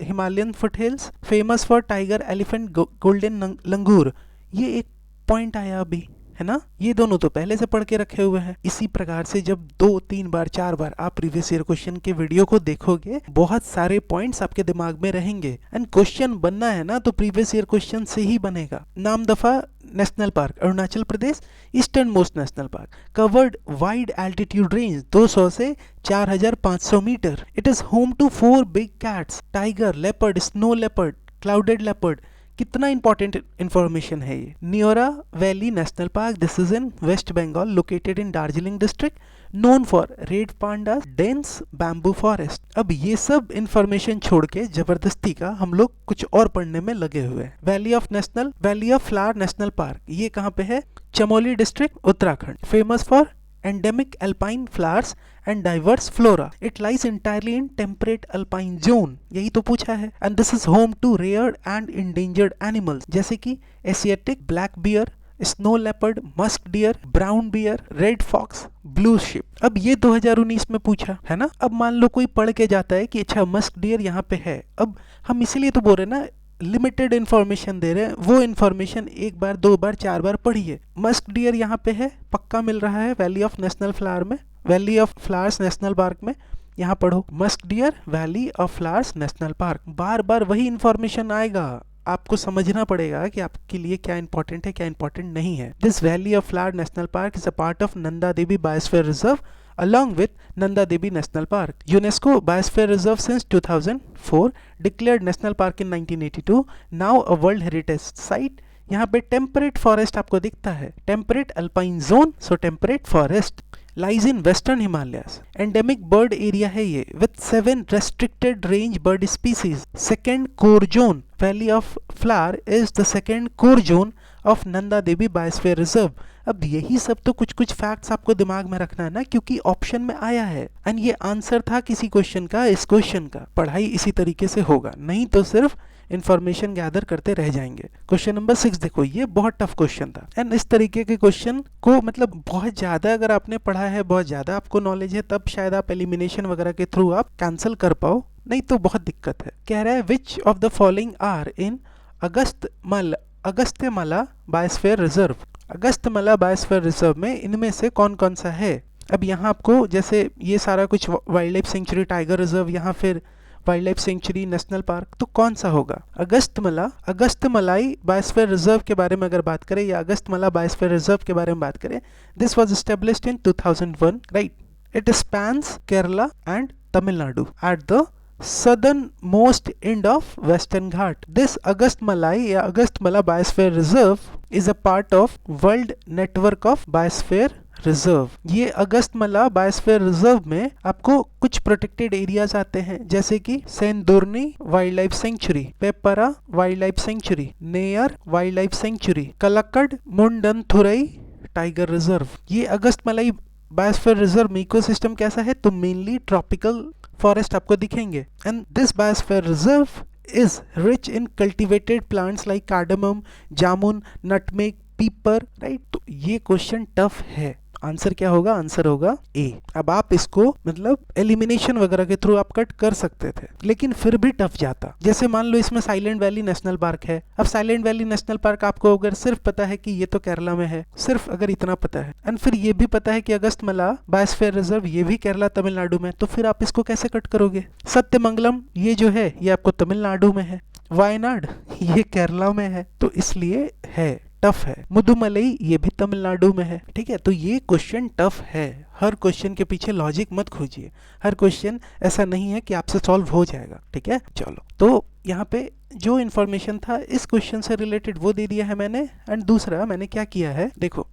Himalayan foothills, famous for tiger, elephant, golden langur. ये एक पॉइंट आया अभी, है ना। ये दोनों तो पहले से पढ़ के रखे हुए हैं। इसी प्रकार से जब 2, 3 बार, 4 बार आप प्रीवियस ईयर क्वेश्चन के वीडियो को देखोगे, बहुत सारे पॉइंट्स आपके दिमाग में रहेंगे। एंड क्वेश्चन बनना है ना, तो प्रीवियस ईयर क्वेश्चन से ही बनेगा। Namdapha national park, Arunachal Pradesh, easternmost national park, covered wide altitude range 200 से 4500 metre. It is home to 4 big cats, tiger, leopard, snow leopard, clouded leopard, कितना इंपॉर्टेंट इंफॉर्मेशन है ये। Neora valley national park, this is in West Bengal, located in Darjeeling district, known for red panda, dense bamboo forest. अब ये सब information छोड़ के जबरदस्ती का हम लोग कुछ और पढ़ने में लगे हुए हैं। Valley of flower national park, ये कहाँ पे है? Chamoli district, Uttarakhand. Famous for endemic alpine flowers and diverse flora. It lies entirely in temperate alpine zone. यही तो पूछा है। And this is home to rare and endangered animals जैसे कि Asiatic black bear, snow leopard, musk deer, brown bear, red fox, blue sheep. अब ये 2019 में पूछा है ना। अब मान लो कोई पढ़ के जाता है कि अच्छा मस्क डियर यहाँ पे है, अब हम इसीलिए तो बोल रहे ना लिमिटेड इंफॉर्मेशन दे रहे हैं, वो इंफॉर्मेशन एक बार, दो बार, चार बार पढ़िए। मस्क डियर यहाँ पे है, पक्का मिल रहा है वैली ऑफ नेशनल फ्लावर में, valley of flowers national park में। यहाँ पढ़ो musk deer valley of flowers national park, बार बार वही इंफॉर्मेशन आएगा। आपको समझना पड़ेगा कि आपके लिए क्या इंपॉर्टेंट है, क्या इंपॉर्टेंट नहीं है। This valley of flower national park is a part of Nanda Devi biosphere reserve along with Nanda Devi National Park. UNESCO Biosphere Reserve since 2004, declared National Park in 1982, now a World Heritage Site. यहाँ पे temperate forest आपको दिखता है, temperate alpine zone, so temperate forest lies in western Himalayas. Endemic bird area है ये with 7 restricted range bird species. Second core zone, Valley of Flower is the second core zone of Nanda Devi Biosphere Reserve. अब यही सब तो कुछ कुछ facts आपको दिमाग में रखना है ना, क्योंकि ऑप्शन में आया है एंड ये आंसर था किसी क्वेश्चन का, इस क्वेश्चन का। पढ़ाई इसी तरीके से होगा, नहीं तो सिर्फ इंफॉर्मेशन गैदर करते रह जाएंगे। क्वेश्चन नंबर 6 देखो, ये बहुत टफ क्वेश्चन था एंड इस तरीके के क्वेश्चन को मतलब बहुत ज्यादा अगर आपने पढ़ा है, बहुत ज्यादा आपको नॉलेज है, तब शायद आप एलिमिनेशन वगैरह के थ्रू आप कैंसिल कर पाओ, नहीं तो बहुत दिक्कत है। कह रहा है which of the following are in Agasthyamala biosphere reserve. Agasthyamala biosphere reserve में इनमें से कौन कौन सा है? अब यहाँ आपको जैसे ये सारा कुछ wild life sanctuary, tiger reserve, यहाँ फिर wild life sanctuary, national park, तो कौन सा होगा? अगस्त्यमलाई बायोस्फीयर रिजर्व के बारे में अगर बात करें या अगस्त्यमाला बायोस्फीयर रिजर्व के बारे में बात करें, this was established in 2001, right. It spans Kerala and Tamil Nadu at the southernmost end of Western Ghat. This Agastmalai या Agasthyamala biosphere reserve is a part of World Network of Biosphere reserve. ये अगस्त्यमाला बायोस्फीयर रिजर्व में आपको कुछ प्रोटेक्टेड एरियाज आते हैं, जैसे कि Shendurney wild life sanctuary, Peppara wild life sanctuary, Neyyar wild life sanctuary, Kalakkad Mundanthurai tiger reserve. ये अगस्त्यमाला बायोस्फीयर रिजर्व में इकोसिस्टम कैसा है? तो मेनली ट्रॉपिकल फॉरेस्ट आपको दिखेंगे and this biosphere reserve is rich in cultivated plants like cardamom, jamun, nutmeg, pepper, right. तो ये question tough है, आंसर क्या होगा? आंसर होगा ए। अब आप इसको मतलब एलिमिनेशन वगैरह के थ्रू आप कट कर सकते थे, लेकिन फिर भी टफ जाता। जैसे मान लो इसमें साइलेंट वैली नेशनल पार्क है। अब साइलेंट वैली नेशनल पार्क आपको अगर सिर्फ पता है कि ये तो केरला में है, सिर्फ अगर इतना पता है, एंड फिर ये भी पता है कि अगस्त्यमाला बायोस्फीयर रिजर्व ये भी केरला तमिलनाडु में, तो फिर आप इसको कैसे कट करोगे? सत्यमंगलम ये जो है ये आपको तमिलनाडु में है, वायनाड ये केरला में है, तो इसलिए है टफ है। मुदुमलई ये भी तमिलनाडु में है, ठीक है। तो ये क्वेश्चन टफ है। हर क्वेश्चन के पीछे लॉजिक मत खोजिए, हर क्वेश्चन ऐसा नहीं है कि आपसे सॉल्व हो जाएगा, ठीक है। चलो, तो यहाँ पे जो इन्फॉर्मेशन था इस क्वेश्चन से रिलेटेड वो दे दिया है मैंने। एंड दूसरा मैंने क्या किया है, देखो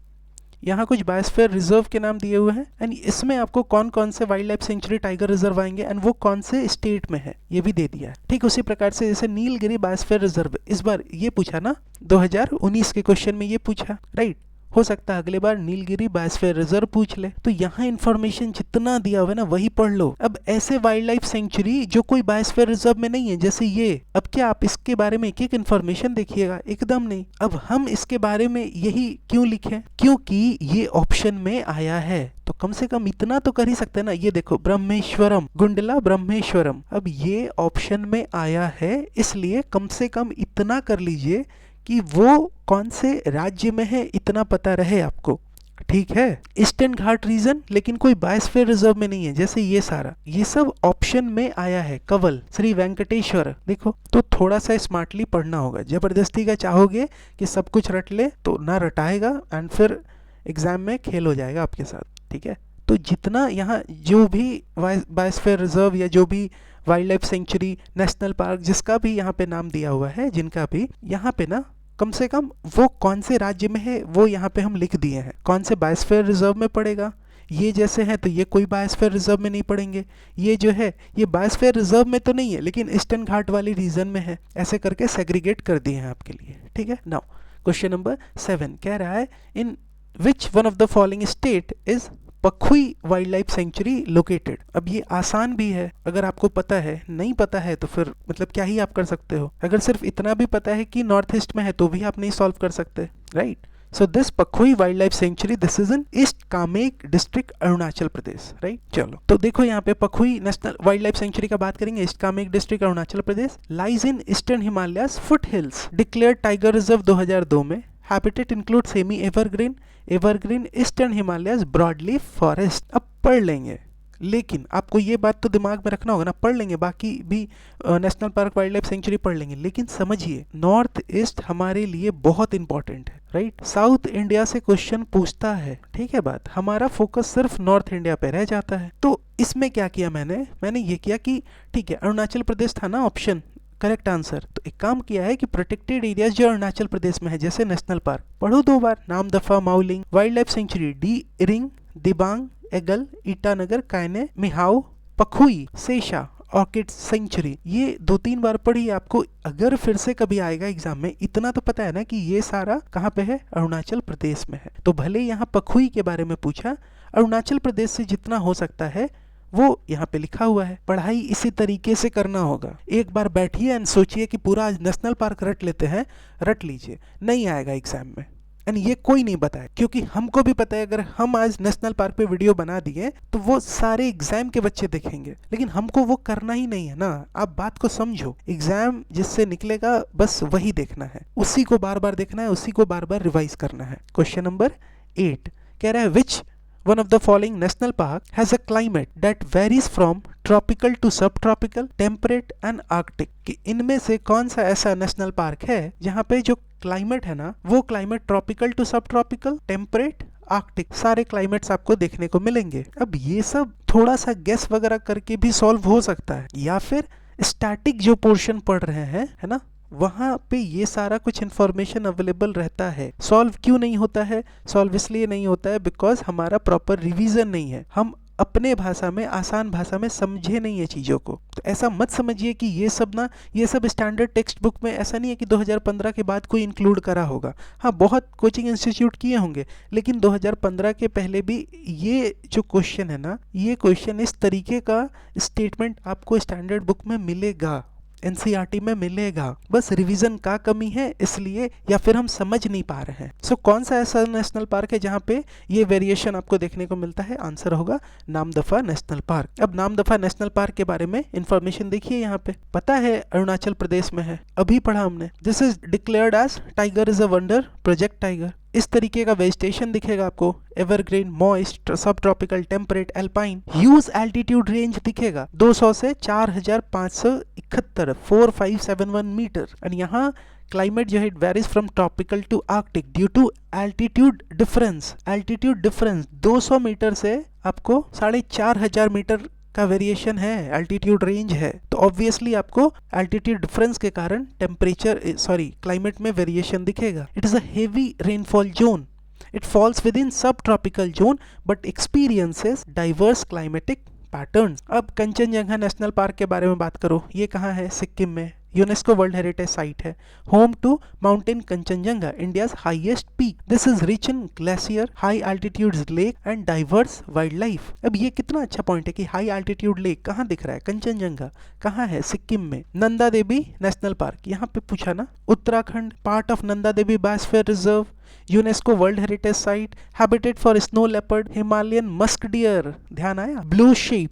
यहाँ कुछ बायोस्फीयर रिजर्व के नाम दिए हुए हैं एंड इसमें आपको कौन कौन से wild life sanctuary, tiger reserve आएंगे एंड वो कौन से स्टेट में है ये भी दे दिया है। ठीक उसी प्रकार से जैसे नीलगिरी बायोस्फीयर रिजर्व, इस बार ये पूछा ना 2019 के क्वेश्चन में ये पूछा, राइट। हो सकता है अगले बार नीलगिरी बायोस्फीयर रिजर्व पूछ ले। तो यहाँ इन्फॉर्मेशन जितना दिया हुआ है ना वही पढ़ लो। अब ऐसे वाइल्ड लाइफ सेंचुरी जो कोई बायोस्फीयर रिजर्व में नहीं है, जैसे ये, अब क्या आप इसके बारे में एक एक इन्फॉर्मेशन देखिएगा? एकदम नहीं। अब हम इसके बारे में यही क्यों लिखे? क्योंकि ये ऑप्शन में आया है, तो कम से कम इतना तो कर ही सकते हैं ना। ये देखो ब्रह्मेश्वरम, गुंडला ब्रह्मेश्वरम, अब ये ऑप्शन में आया है, इसलिए कम से कम इतना कर लीजिए कि वो कौन से राज्य में है इतना पता रहे आपको, ठीक है। ईस्टर्न घाट रीजन, लेकिन कोई बायोस्फीयर रिजर्व में नहीं है, जैसे ये सारा, ये सब ऑप्शन में आया है। कवल, श्री वेंकटेश्वर, देखो, तो थोड़ा सा स्मार्टली पढ़ना होगा। जबरदस्ती का चाहोगे कि सब कुछ रट ले तो ना रटाएगा एंड फिर एग्जाम में खेल हो जाएगा आपके साथ, ठीक है। तो जितना यहाँ जो भी बायोस्फीयर रिजर्व या जो भी wild life sanctuary, national park, जिसका भी यहाँ पे नाम दिया हुआ है, जिनका भी यहाँ पे ना कम से कम वो कौन से राज्य में है वो यहाँ पे हम लिख दिए हैं। कौन से बायोस्फीयर रिजर्व में पड़ेगा, ये जैसे हैं तो ये कोई बायोस्फीयर रिजर्व में नहीं पड़ेंगे, ये जो है ये बायोस्फीयर रिजर्व में तो नहीं है लेकिन ईस्टर्न घाट वाली रीजन में है। ऐसे करके सेग्रीगेट कर दिए हैं आपके लिए, ठीक है। नाउ क्वेश्चन नंबर 7 कह रहा है in which one of the following state is Pakhui wild life sanctuary located. अब ये आसान भी है, अगर आपको पता है, नहीं पता है तो फिर मतलब क्या ही आप कर सकते हो। अगर सिर्फ इतना भी पता है कि नॉर्थ ईस्ट में है तो भी आप नहीं सॉल्व कर सकते, right. So this Pakhui wild life sanctuary this is in east Kameng district Arunachal Pradesh, right. चलो तो देखो यहाँ पे Pakhui national wild life sanctuary का बात करेंगे। East Kameng district Arunachal Pradesh lies in eastern Himalayas foot hills, declared tiger reserve 2002 में। Habitat include semi evergreen, evergreen eastern Himalayas broadleaf forest. अब पढ़ लेंगे, लेकिन आपको ये बात तो दिमाग में रखना होगा ना, पढ़ लेंगे बाकी भी national park wild life sanctuary पढ़ लेंगे, लेकिन समझिए नॉर्थ ईस्ट हमारे लिए बहुत इंपॉर्टेंट है, राइट। साउथ इंडिया से क्वेश्चन पूछता है, ठीक है बात, हमारा फोकस सिर्फ नॉर्थ इंडिया पे रह जाता है। तो इसमें क्या किया मैंने ये किया कि ठीक है अरुणाचल प्रदेश था ना ऑप्शन करेक्ट आंसर, तो एक काम किया है कि प्रोटेक्टेड एरियाज जो अरुणाचल प्रदेश में है जैसे नेशनल पार्क पढ़ो 2 बार, Namdapha, Mouling, wild life sanctuary D Ering, Dibang, eagle, Itanagar, Kane, Mehao, Pakhui, Sesha, orchid century, ये 2-3 बार पढ़ी आपको। अगर फिर से कभी आएगा एग्जाम में, इतना तो पता है ना कि ये सारा कहाँ पे है, अरुणाचल प्रदेश में है। तो भले यहाँ पखुई के बारे में पूछा, अरुणाचल प्रदेश से जितना हो सकता है वो यहाँ पे लिखा हुआ है। पढ़ाई इसी तरीके से करना होगा। एक बार बैठिए एंड सोचिए कि पूरा आज नेशनल पार्क रट लेते हैं, रट लीजिए, नहीं आएगा एग्जाम में। एंड ये कोई नहीं बताए, क्योंकि हमको भी पता है अगर हम आज नेशनल पार्क पे वीडियो बना दिए तो वो सारे एग्जाम के बच्चे देखेंगे, लेकिन हमको वो करना ही नहीं है ना। आप बात को समझो, एग्जाम जिससे निकलेगा बस वही देखना है, उसी को बार बार देखना है, उसी को बार बार रिवाइज करना है। क्वेश्चन नंबर 8 कह रहा है विच one of the following national park has a climate that varies from tropical to subtropical, temperate and arctic। कि इनमें से कौन सा ऐसा नेशनल पार्क है जहाँ पे जो क्लाइमेट है ना वो क्लाइमेट ट्रॉपिकल टू सब ट्रॉपिकल, टेम्परेट, आर्कटिक, सारे क्लाइमेट्स आपको देखने को मिलेंगे। अब ये सब थोड़ा सा गेस वगैरह करके भी सॉल्व हो सकता है, या फिर स्टैटिक जो पोर्शन पढ़ रहे हैं है ना वहाँ पे ये सारा कुछ इन्फॉर्मेशन अवेलेबल रहता है। सॉल्व क्यों नहीं होता है? सॉल्व इसलिए नहीं होता है बिकॉज हमारा प्रॉपर रिवीजन नहीं है, हम अपने भाषा में, आसान भाषा में समझे नहीं है चीज़ों को। तो ऐसा मत समझिए कि ये सब स्टैंडर्ड टेक्स्ट बुक में ऐसा नहीं है कि 2015 के बाद कोई इंक्लूड करा होगा। हाँ, बहुत कोचिंग इंस्टीट्यूट किए होंगे, लेकिन 2015 के पहले भी ये जो क्वेश्चन है ना, ये क्वेश्चन इस तरीके का स्टेटमेंट आपको स्टैंडर्ड बुक में मिलेगा, एनसीईआरटी में मिलेगा। बस रिवीजन का कमी है इसलिए, या फिर हम समझ नहीं पा रहे हैं। सो कौन सा ऐसा नेशनल पार्क है जहाँ पे ये वेरिएशन आपको देखने को मिलता है? आंसर होगा नामदफा नेशनल पार्क। अब नामदफा नेशनल पार्क के बारे में इंफॉर्मेशन देखिए, यहाँ पे पता है अरुणाचल प्रदेश में है, अभी पढ़ा हमने। This is declared as tiger is a wonder, Project Tiger. इस तरीके का वेजिटेशन दिखेगा आपको, evergreen, moist, sub tropical, temperate, alpine. Huge altitude range दिखेगा 200 से 4571 4571 मीटर। और यहाँ क्लाइमेट जो है varies from tropical to arctic due to altitude difference. Altitude difference 200 meter से आपको 4500 मीटर का वेरिएशन है, एल्टीट्यूड रेंज है। तो ऑब्वियसली आपको एल्टीट्यूड डिफरेंस के कारण क्लाइमेट में वेरिएशन दिखेगा। It is a heavy rainfall zone, it falls within subtropical zone but experiences diverse climatic patterns. अब कंचनजंगा नेशनल पार्क के बारे में बात करो, ये कहाँ है? सिक्किम में, यूनेस्को वर्ल्ड हेरिटेज साइट है, home to mountain Kanchenjunga, India's highest peak. This is rich in glacier, high altitude lake and diverse wild life. अब ये कितना अच्छा पॉइंट है कि हाई एल्टीट्यूड लेक कहाँ दिख रहा है? कंचनजंगा कहाँ है? सिक्किम में। नंदा देवी नेशनल पार्क, यहाँ पे पूछा ना, Uttarakhand, part of Nanda Devi biosphere reserve, UNESCO world heritage site, habitat for snow leopard, Himalayan musk deer, ध्यान आया, ब्लू शीप।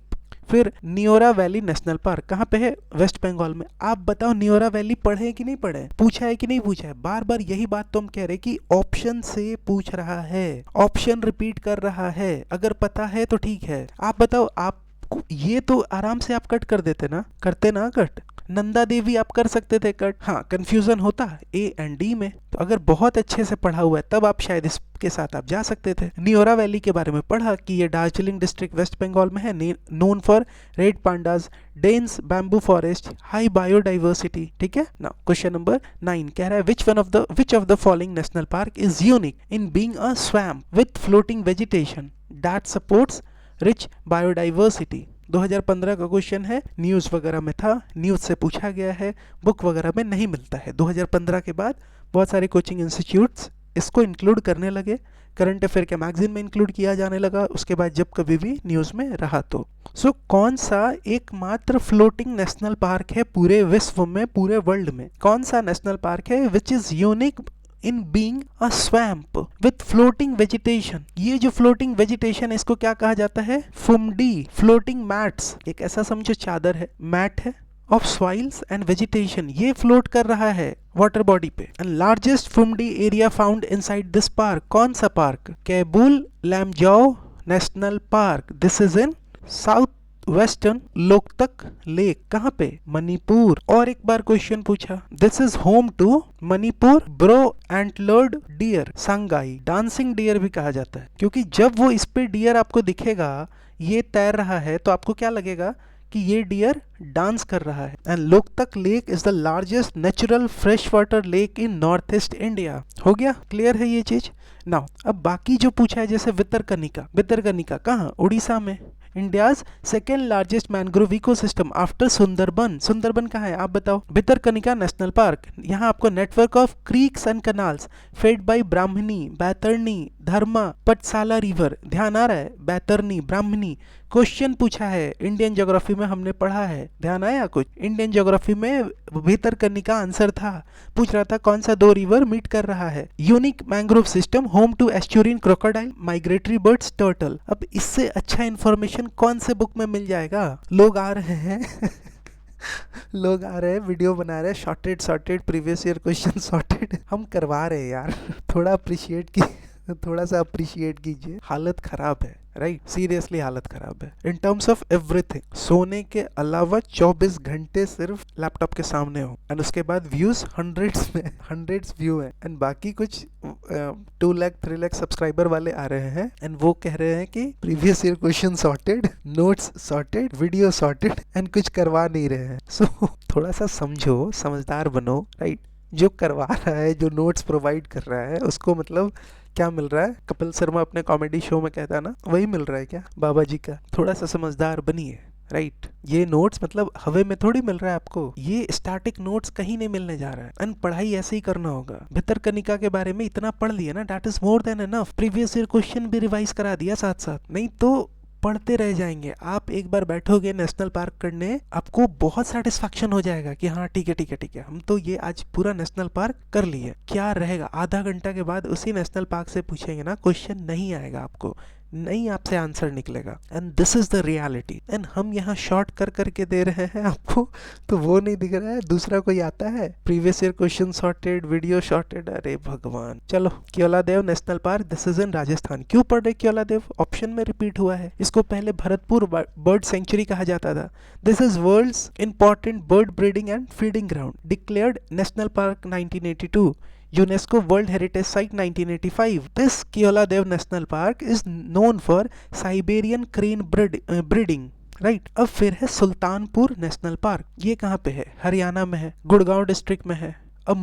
फिर नियोरा वैली नेशनल पार्क कहाँ पे है? वेस्ट बंगाल में। आप बताओ नियोरा वैली पढ़े कि नहीं पढ़े? पूछा है कि नहीं पूछा है? बार बार यही बात तो हम कह रहे कि ऑप्शन से पूछ रहा है, ऑप्शन रिपीट कर रहा है। अगर पता है तो ठीक है। आप बताओ, आप आपको ये तो आराम से आप कट कर देते ना, करते ना कट। नंदा देवी आप कर सकते थे कट, हाँ कंफ्यूजन होता ए एंड डी में, तो अगर बहुत अच्छे से पढ़ा हुआ है तब आप शायद इसके साथ आप जा सकते थे। नियोरा वैली के बारे में पढ़ा कि ये दार्जिलिंग डिस्ट्रिक्ट वेस्ट बंगाल में है, known for red pandas, dense bamboo forest, high biodiversity. ठीक है ना। क्वेश्चन नंबर 9 कह रहा है which of the following national park is unique in being a swamp with floating vegetation that supports rich biodiversity. 2015 का question है, news वगैरह में था, न्यूज़ से पूछा गया है, बुक वगैरह में नहीं मिलता है। 2015 के बाद बहुत सारे कोचिंग इंस्टीट्यूट्स इसको इंक्लूड करने लगे, करंट अफेयर के मैगजीन में इंक्लूड किया जाने लगा, उसके बाद जब कभी भी न्यूज़ में रहा तो। सो कौन सा एकमात्र फ्लोटिंग नेशनल पार्क है पूरे विश्व में, पूरे वर्ल्ड में? कौन सा नेशनल पार्क है which is unique in being a swamp with floating vegetation? ये जो फ्लोटिंग वेजिटेशन इसको क्या कहा जाता है? Phumdi, floating mats. एक ऐसा समझो चादर है, मैट है ऑफ सॉइल्स एंड वेजिटेशन, ये फ्लोट कर रहा है वाटर बॉडी पे। And largest phumdi area found inside this park, कौन सा पार्क? Keibul Lamjao national park. This is in south western Loktak lake, कहाँ पे? मणिपुर। और एक बार क्वेश्चन पूछा, this is home to Manipur brow antlered deer Sangai, dancing deer भी कहा जाता है, क्योंकि जब वो इस पे डियर आपको दिखेगा, ये तैर रहा है, तो आपको क्या लगेगा कि ये डियर डांस कर रहा है। And Loktak lake is the largest natural fresh water lake in north east India. हो गया, क्लियर है ये चीज। नाउ अब बाकी जो पूछा है, जैसे भितरकनिका, भितरकनिका कहाँ? उड़ीसा में। India's second largest mangrove ecosystem after Sundarban. Sundarban कहाँ है आप बताओ? Bhitarkanika national park. यहाँ आपको network of creeks and canals fed by Brahmani, Baitarani, धर्मा, पटसाला रिवर। ध्यान आ रहा है? बैतरणी, ब्राह्मणी। क्वेश्चन पूछा है, इंडियन ज्योग्राफी में हमने पढ़ा है, ध्यान आया कुछ? इंडियन ज्योग्राफी में भितरकनिका आंसर था, पूछ रहा था कौन सा दो रिवर मीट कर रहा है। Unique mangrove system home to estuarine crocodile, migratory birds, turtle. अब इससे अच्छा इंफॉर्मेशन कौन से बुक में मिल जाएगा? लोग आ रहे हैं लोग आ रहे हैं, वीडियो बना रहे हैं, shorted previous year question shorted, हम करवा रहे हैं यार थोड़ा अप्रिशिएट की थोड़ा सा अप्रिशिएट कीजिए। हालत खराब है, राइट, सीरियसली हालत खराब है इन टर्म्स ऑफ एवरीथिंग। सोने के अलावा 24 घंटे सिर्फ लैपटॉप के सामने हो, एंड उसके बाद व्यूज हंड्रेड्स व्यू है, एंड बाकी कुछ 2 लाख 3 लाख सब्सक्राइबर वाले आ रहे हैं, एंड वो कह रहे हैं कि previous year question sorted, notes sorted, video sorted, and कुछ करवा नहीं रहे हैं। सो थोड़ा सा समझो, समझदार बनो, राइट। जो करवा रहा है, जो नोट्स प्रोवाइड कर रहा है, उसको मतलब क्या मिल रहा है? कपिल शर्मा अपने कॉमेडी शो में कहता है ना, वही मिल रहा है क्या बाबा जी का? थोड़ा सा समझदार बनिए, राइट। ये नोट्स मतलब हवा में थोड़ी मिल रहा है आपको, ये स्टैटिक नोट्स कहीं नहीं मिलने जा रहा है, एंड पढ़ाई ऐसे ही करना होगा। भितरकनिका के बारे में इतना पढ़ लिया ना, that is more than enough. Previous year question भी रिवाइज करा दिया साथ साथ, नहीं तो पढ़ते रह जाएंगे। आप एक बार बैठोगे नेशनल पार्क करने, आपको बहुत सेटिस्फैक्शन हो जाएगा कि हाँ ठीक है, हम तो ये आज पूरा नेशनल पार्क कर लिए। क्या रहेगा? आधा घंटा के बाद उसी नेशनल पार्क से पूछेंगे ना, क्वेश्चन नहीं आएगा आपको, नहीं आपसे आंसर निकलेगा, and this is the reality. And हम यहाँ शॉर्ट कर करके दे रहे हैं आपको, तो वो नहीं दिख रहा है। दूसरा कोई आता है, previous year question sorted, video sorted, अरे भगवान। चलो, Keoladeo national park, this is in Rajasthan. क्यों पढ़ रहे केवलादेव? ऑप्शन में रिपीट हुआ है। इसको पहले भरतपुर बर्ड सेंचुरी कहा जाता था। This is world's important bird breeding and feeding ground, declared national park 1982, UNESCO World Heritage Site 1985. This Keoladev National Park is known for Siberian crane breeding. Right. अब फिर है सुल्तानपुर नेशनल पार्क, ये कहाँ पे है? हरियाणा में है, गुड़गांव डिस्ट्रिक्ट में है। A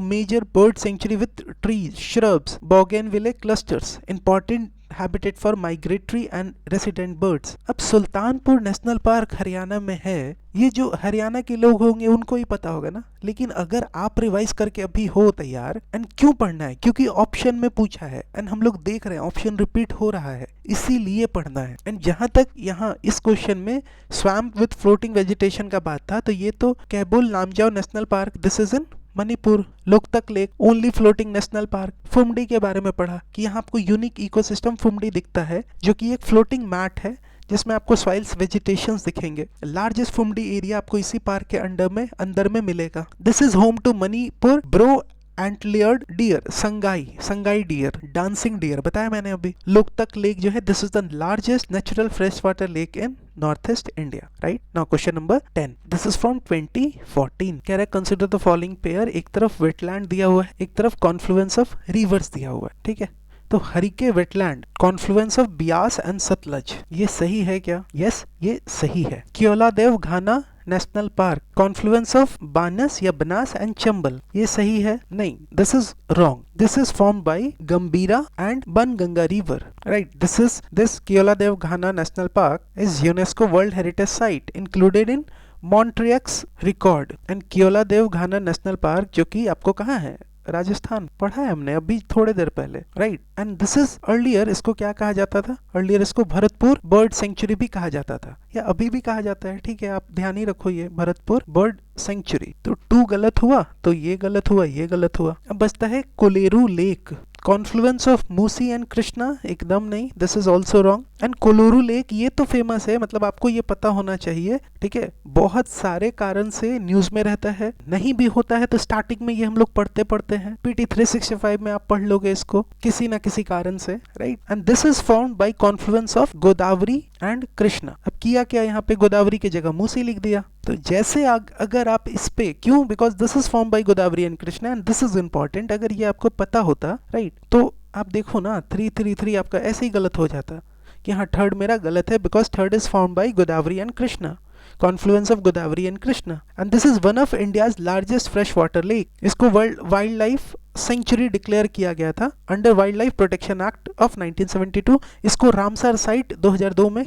major bird sanctuary with trees, shrubs, bougainvillea clusters, important habitat for migratory and resident birds. अब सुल्तानपुर नेशनल पार्क हरियाणा में है, ये जो हरियाणा के लोग होंगे उनको ही पता होगा ना, लेकिन अगर आप रिवाइज करके अभी हो तैयार, एंड क्यों पढ़ना है? क्योंकि ऑप्शन में पूछा है, एंड हम लोग देख रहे हैं ऑप्शन रिपीट हो रहा है, इसीलिए पढ़ना है। एंड जहां तक यहाँ इस क्वेश्चन में स्वैम्प विथ फ्लोटिंग वेजिटेशन का बात था, तो ये तो Keibul Lamjao national park, this is in Manipur. Loktak lake, only floating national park. Phumdi के बारे में पढ़ा कि यहाँ आपको यूनिक इकोसिस्टम फुमडी दिखता है, जो कि एक फ्लोटिंग मैट है जिसमें आपको सॉइल्स वेजिटेशंस दिखेंगे। लार्जेस्ट फुमडी एरिया आपको इसी पार्क के अंदर में मिलेगा। This is home to Manipur brow antlered deer, Sangai deer, dancing deer बताया मैंने अभी। लोकतक लेक जो है, this is the largest natural fresh water lake in north east India, right. Now question number 10, this is from 2014। कह रहा है कंसिडर द फॉलोइंग पेयर, एक तरफ वेटलैंड दिया हुआ है, एक तरफ कॉन्फ्लुएंस ऑफ रिवर्स दिया हुआ है, ठीक है। तो Harike wetland, confluence of Beas and Sutlej, ये सही है क्या? यस, ये सही है। Keoladeo Ghana national park, confluence of Banas या बनास एंड चंबल, ये सही है? नहीं, this is wrong. This is formed by Gambhira and Banganga river, right. This Keoladeo Ghana national park is UNESCO world heritage site included in Montreux record. And Keoladeo Ghana national park जो कि आपको कहाँ है? राजस्थान, पढ़ा है हमने अभी थोड़े देर पहले, right. And this is earlier, इसको क्या कहा जाता था? अर्लियर इसको भरतपुर बर्ड सेंचुरी भी कहा जाता था, या अभी भी कहा जाता है, ठीक है, आप ध्यान ही रखो, ये भरतपुर बर्ड सेंचुरी। तो 2 गलत हुआ, तो ये गलत हुआ, ये गलत हुआ। अब बचता है Kolleru lake, confluence of Musi and Krishna, एकदम नहीं, this is also wrong. And Kolleru lake ये तो फेमस है, मतलब आपको ये पता होना चाहिए, ठीक है, बहुत सारे कारण से न्यूज में रहता है, नहीं भी होता है तो स्टार्टिंग में ये हम लोग पढ़ते हैं, PT 365 में आप पढ़ लोगे इसको किसी ना किसी कारण से, right. And this is found by Confluence of Godavari and Krishna. अब किया क्या यहाँ पे? गोदावरी की जगह मूसी लिख दिया। तो जैसे अगर आप इस पे, क्यों? Because this is form by Godavari and Krishna and this is important. अगर ये आपको पता होता, राइट, तो आप देखो ना 333 आपका ऐसे ही गलत हो जाता कि हाँ थर्ड मेरा गलत है, because third is form by Godavari and Krishna, Confluence of Godavari and Krishna. And this is one of India's largest fresh water lake. इसको वाइल्ड लाइफ सेंचुरी डिक्लेयर किया गया था under wildlife protection act of 1972। इसको रामसर साइट 2002 में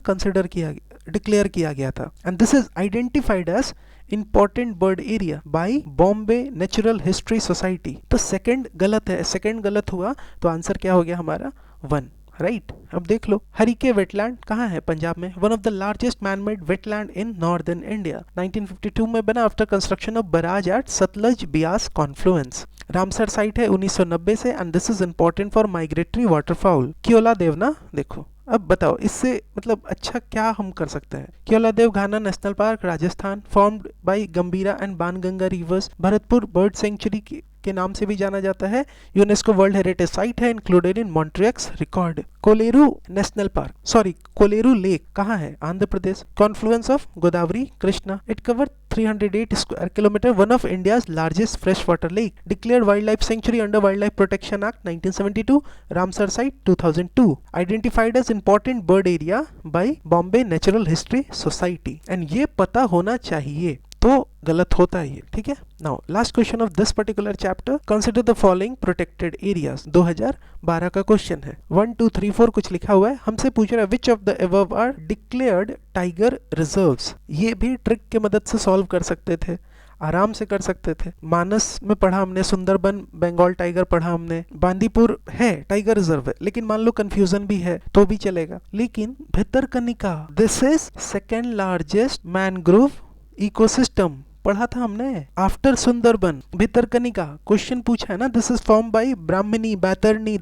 declare किया गया था। And this is identified as important bird area by Bombay natural history society. तो सेकंड गलत है, सेकंड गलत हुआ, तो आंसर क्या हो गया हमारा? 1, राइट। अब देख लो, हरिके वेटलैंड कहाँ है? पंजाब में। One of the largest manmade wetland in northern India, 1952 में बना after construction of barrage at Sutlej Beas confluence. Ramsar site है 1990 से and this is important for migratory waterfowl. Keoladeo ना, देखो अब बताओ इससे मतलब अच्छा क्या हम कर सकते हैं? Keoladeo Ghana national park Rajasthan, formed by Gambhira and Banganga rivers, Bharatpur bird sanctuary के नाम से भी जाना जाता है, यूनेस्को वर्ल्ड हेरिटेज साइट है, included in Montreux record. Kolleru national park, sorry Kolleru lake कहाँ है? Andhra Pradesh, confluence of Godavari Krishna, it cover 308 square kilometre, one of India's largest fresh water lake, declared wild life sanctuary under wildlife protection act 1972, Ramsar site 2002, identified as important bird area by Bombay natural history society. And ये पता होना चाहिए, तो गलत होता है ये, ठीक है। Now last question of this particular chapter, consider the following protected areas, 2012 का क्वेश्चन है। 1 2 3 4 कुछ लिखा हुआ है, हमसे पूछ रहा है which of the above are declared tiger reserves. ये भी ट्रिक के मदद से सॉल्व कर सकते थे, आराम से कर सकते थे। मानस में पढ़ा हमने, सुंदरबन बंगाल टाइगर पढ़ा हमने, बांदीपुर है टाइगर रिजर्व है, लेकिन मान लो कंफ्यूजन भी है तो भी चलेगा। लेकिन Bhitarkanika, this is second largest mangrove ecosystem, पढ़ा था हमने आफ्टर सुंदरबन। भितरकनिका क्वेश्चन पूछा है ना, this is form by Brahmani, Baitarani,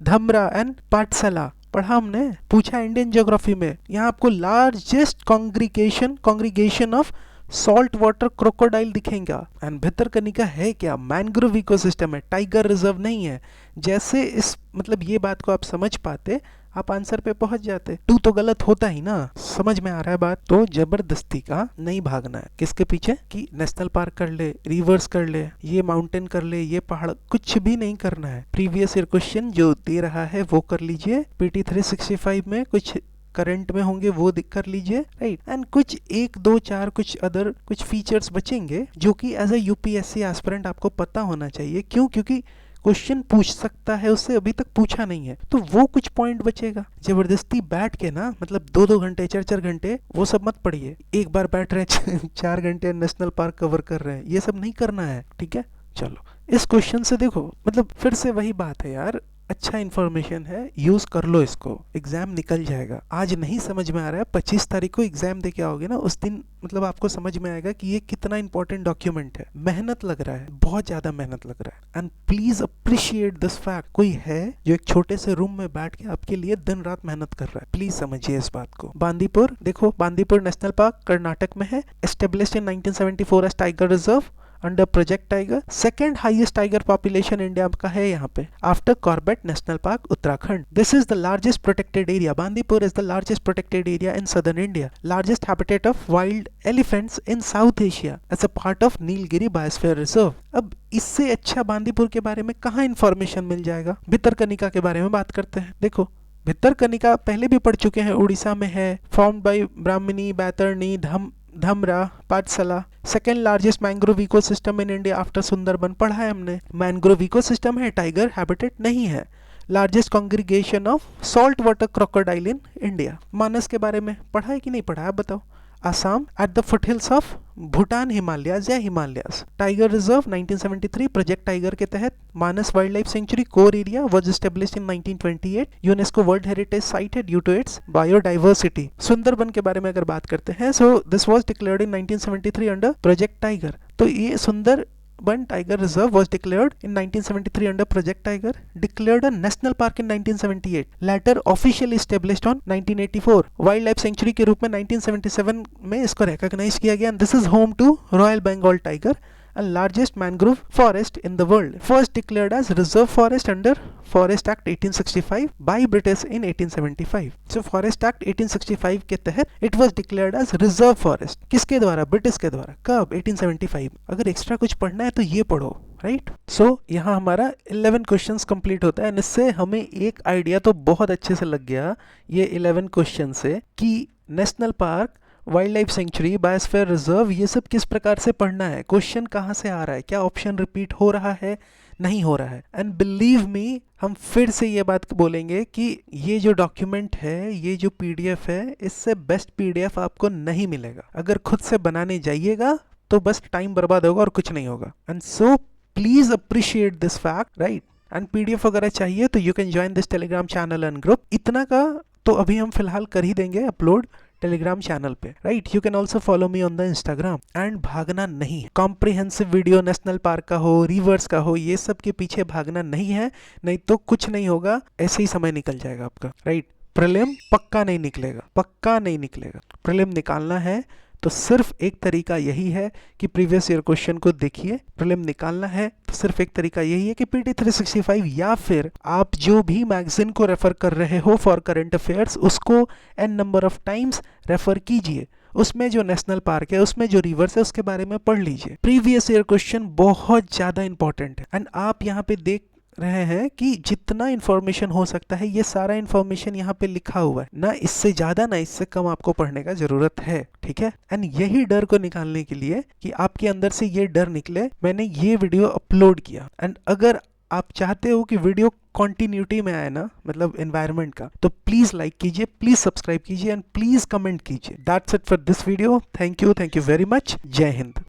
Dhamra and पाठशाला, पढ़ा हमने, पूछा इंडियन ज्योग्राफी में। यहाँ आपको largest congregation of salt water crocodile दिखेगा। एंड भितरकनिका है क्या? मैनग्रोव इकोसिस्टम है, टाइगर रिजर्व नहीं है। जैसे इस मतलब ये बात को आप समझ पाते, आप आंसर पे पहुंच जाते। 2 तो गलत होता ही ना, समझ में आ रहा है बात? तो जबरदस्ती का नहीं भागना है किसके पीछे कि नेशनल पार्क कर ले, रिवर्स कर ले, ये माउंटेन कर ले, ये पहाड़, कुछ भी नहीं करना है। प्रीवियस ईयर क्वेश्चन जो दे रहा है वो कर लीजिए, PT 365 में कुछ करंट में होंगे वो कर लीजिए, राइट। एंड कुछ 1 2 4 कुछ फीचर्स बचेंगे जो कि एज अ UPSC एस्पिरेंट आपको पता होना चाहिए। क्यों? क्योंकि क्वेश्चन पूछ सकता है, उससे अभी तक पूछा नहीं है, तो वो कुछ पॉइंट बचेगा। जबरदस्ती बैठ के ना, मतलब 2 घंटे 4 घंटे वो सब मत पढ़िए। एक बार बैठ रहे हैं 4 घंटे नेशनल पार्क कवर कर रहे हैं, ये सब नहीं करना है, ठीक है। चलो इस क्वेश्चन से देखो, मतलब फिर से वही बात है यार, अच्छा इन्फॉर्मेशन है, यूज कर लो इसको, एग्जाम निकल जाएगा। आज नहीं समझ में आ रहा है, 25 तारीख को एग्जाम दे के आओगे ना, उस दिन मतलब आपको समझ में आएगा कि ये कितना इंपॉर्टेंट डॉक्यूमेंट है। मेहनत लग रहा है, बहुत ज्यादा मेहनत लग रहा है। And please appreciate this fact, कोई है जो एक छोटे से रूम में बैठ के आपके लिए दिन रात मेहनत कर रहा है, प्लीज समझिए इस बात को। बांदीपुर देखो, बांदीपुर नेशनल पार्क कर्नाटक में है, established in 1974 as tiger reserve under project Tiger. Second highest tiger population India का है यहाँ पे after Corbett national park Uttarakhand. This is the largest protected area, Bandipur is the largest protected area in southern India, largest habitat of wild elephants in South Asia as a part of Nilgiri biosphere reserve. अब इससे अच्छा बांदीपुर के बारे में कहाँ information मिल जाएगा। भितरकनिका के बारे में बात करते हैं। देखो भितरकनिका पहले भी पढ़ चुके हैं, उड़ीसा में है, formed by Brahmani, Baitarani, Dhamra, Pathsala. Second largest mangrove ecosystem in India after Sundarban पढ़ा है हमने। मैंग्रोव इकोसिस्टम है, टाइगर हैबिटेट नहीं है। Largest congregation of salt water crocodile in India. Manas के बारे में पढ़ा है कि नहीं पढ़ा है, आप बताओ। Assam at the foothills of Bhutan Himalayas या Himalayas. Tiger reserve 1973 project tiger के तहत। Manas wild life sanctuary core area was established in 1928। UNESCO world heritage site है due to its biodiversity. Sundarban के बारे में अगर बात करते हैं, so this was declared in 1973 under project tiger. तो ये Sundarban tiger reserve was declared in 1973 under Project Tiger, declared a national park in 1978, later officially established on 1984, wild life sanctuary के रूप में 1977 में इसको रिकॉग्नाइज किया गया। This is home to royal Bengal tiger and largest mangrove forest in the world, first declared as reserve forest under Forest Act 1865 by British in 1875. So Forest Act 1865 के तहत it was declared as reserve forest. किसके द्वारा? British के द्वारा। कब? 1875। अगर extra कुछ पढ़ना है तो ये पढ़ो, राइट। सो यहाँ हमारा 11 क्वेश्चंस कंप्लीट होता है। इससे हमें एक आइडिया तो बहुत अच्छे से लग गया ये 11 क्वेश्चन से कि national park, wild life sanctuary, biosphere reserve, ये सब किस प्रकार से पढ़ना है, क्वेश्चन कहाँ से आ रहा है, क्या ऑप्शन रिपीट हो रहा है, नहीं हो रहा है। एंड बिलीव मी, हम फिर से ये बात बोलेंगे कि ये जो डॉक्यूमेंट है, ये जो पीडीएफ है, इससे बेस्ट पीडीएफ आपको नहीं मिलेगा। अगर खुद से बनाने जाइएगा तो बस टाइम बर्बाद होगा और कुछ नहीं होगा। And so please appreciate this fact, right. And PDF वगैरह चाहिए तो you can join this Telegram channel and group. इतना का तो अभी हम फिलहाल कर ही देंगे अपलोड टेलीग्राम चैनल पे, right. You can also follow me on the Instagram. And भागना नहीं, कॉम्प्रिहेंसिव वीडियो नेशनल पार्क का हो, रिवर्स का हो, ये सब के पीछे भागना नहीं है, नहीं तो कुछ नहीं होगा, ऐसे ही समय निकल जाएगा आपका, राइट। प्रीलिम पक्का नहीं निकलेगा, पक्का नहीं निकलेगा। प्रीलिम निकालना है तो सिर्फ एक तरीका यही है कि प्रीवियस ईयर क्वेश्चन को देखिए। प्रीलिम निकालना है तो सिर्फ एक तरीका यही है कि पीटी 365 या फिर आप जो भी मैगजीन को रेफर कर रहे हो फॉर करंट अफेयर्स, उसको n number of times refer कीजिए। उसमें जो नेशनल पार्क है, उसमें जो रिवर्स है, उसके बारे में पढ़ लीजिए। प्रीवियस ईयर क्वेश्चन बहुत ज्यादा इंपॉर्टेंट है। एंड आप यहाँ पे देख रहे हैं कि जितना इंफॉर्मेशन हो सकता है, ये सारा इंफॉर्मेशन यहाँ पे लिखा हुआ है। ना इससे ज्यादा ना इससे कम आपको पढ़ने का जरूरत है, ठीक है। एंड यही डर को निकालने के लिए कि आपके अंदर से ये डर निकले, मैंने ये वीडियो अपलोड किया। एंड अगर आप चाहते हो कि वीडियो कॉन्टिन्यूटी में आए ना, मतलब एनवायरनमेंट का, तो प्लीज लाइक कीजिए, प्लीज सब्सक्राइब कीजिए एंड प्लीज कमेंट कीजिए। That's it for this video. Thank you very much. जय हिंद।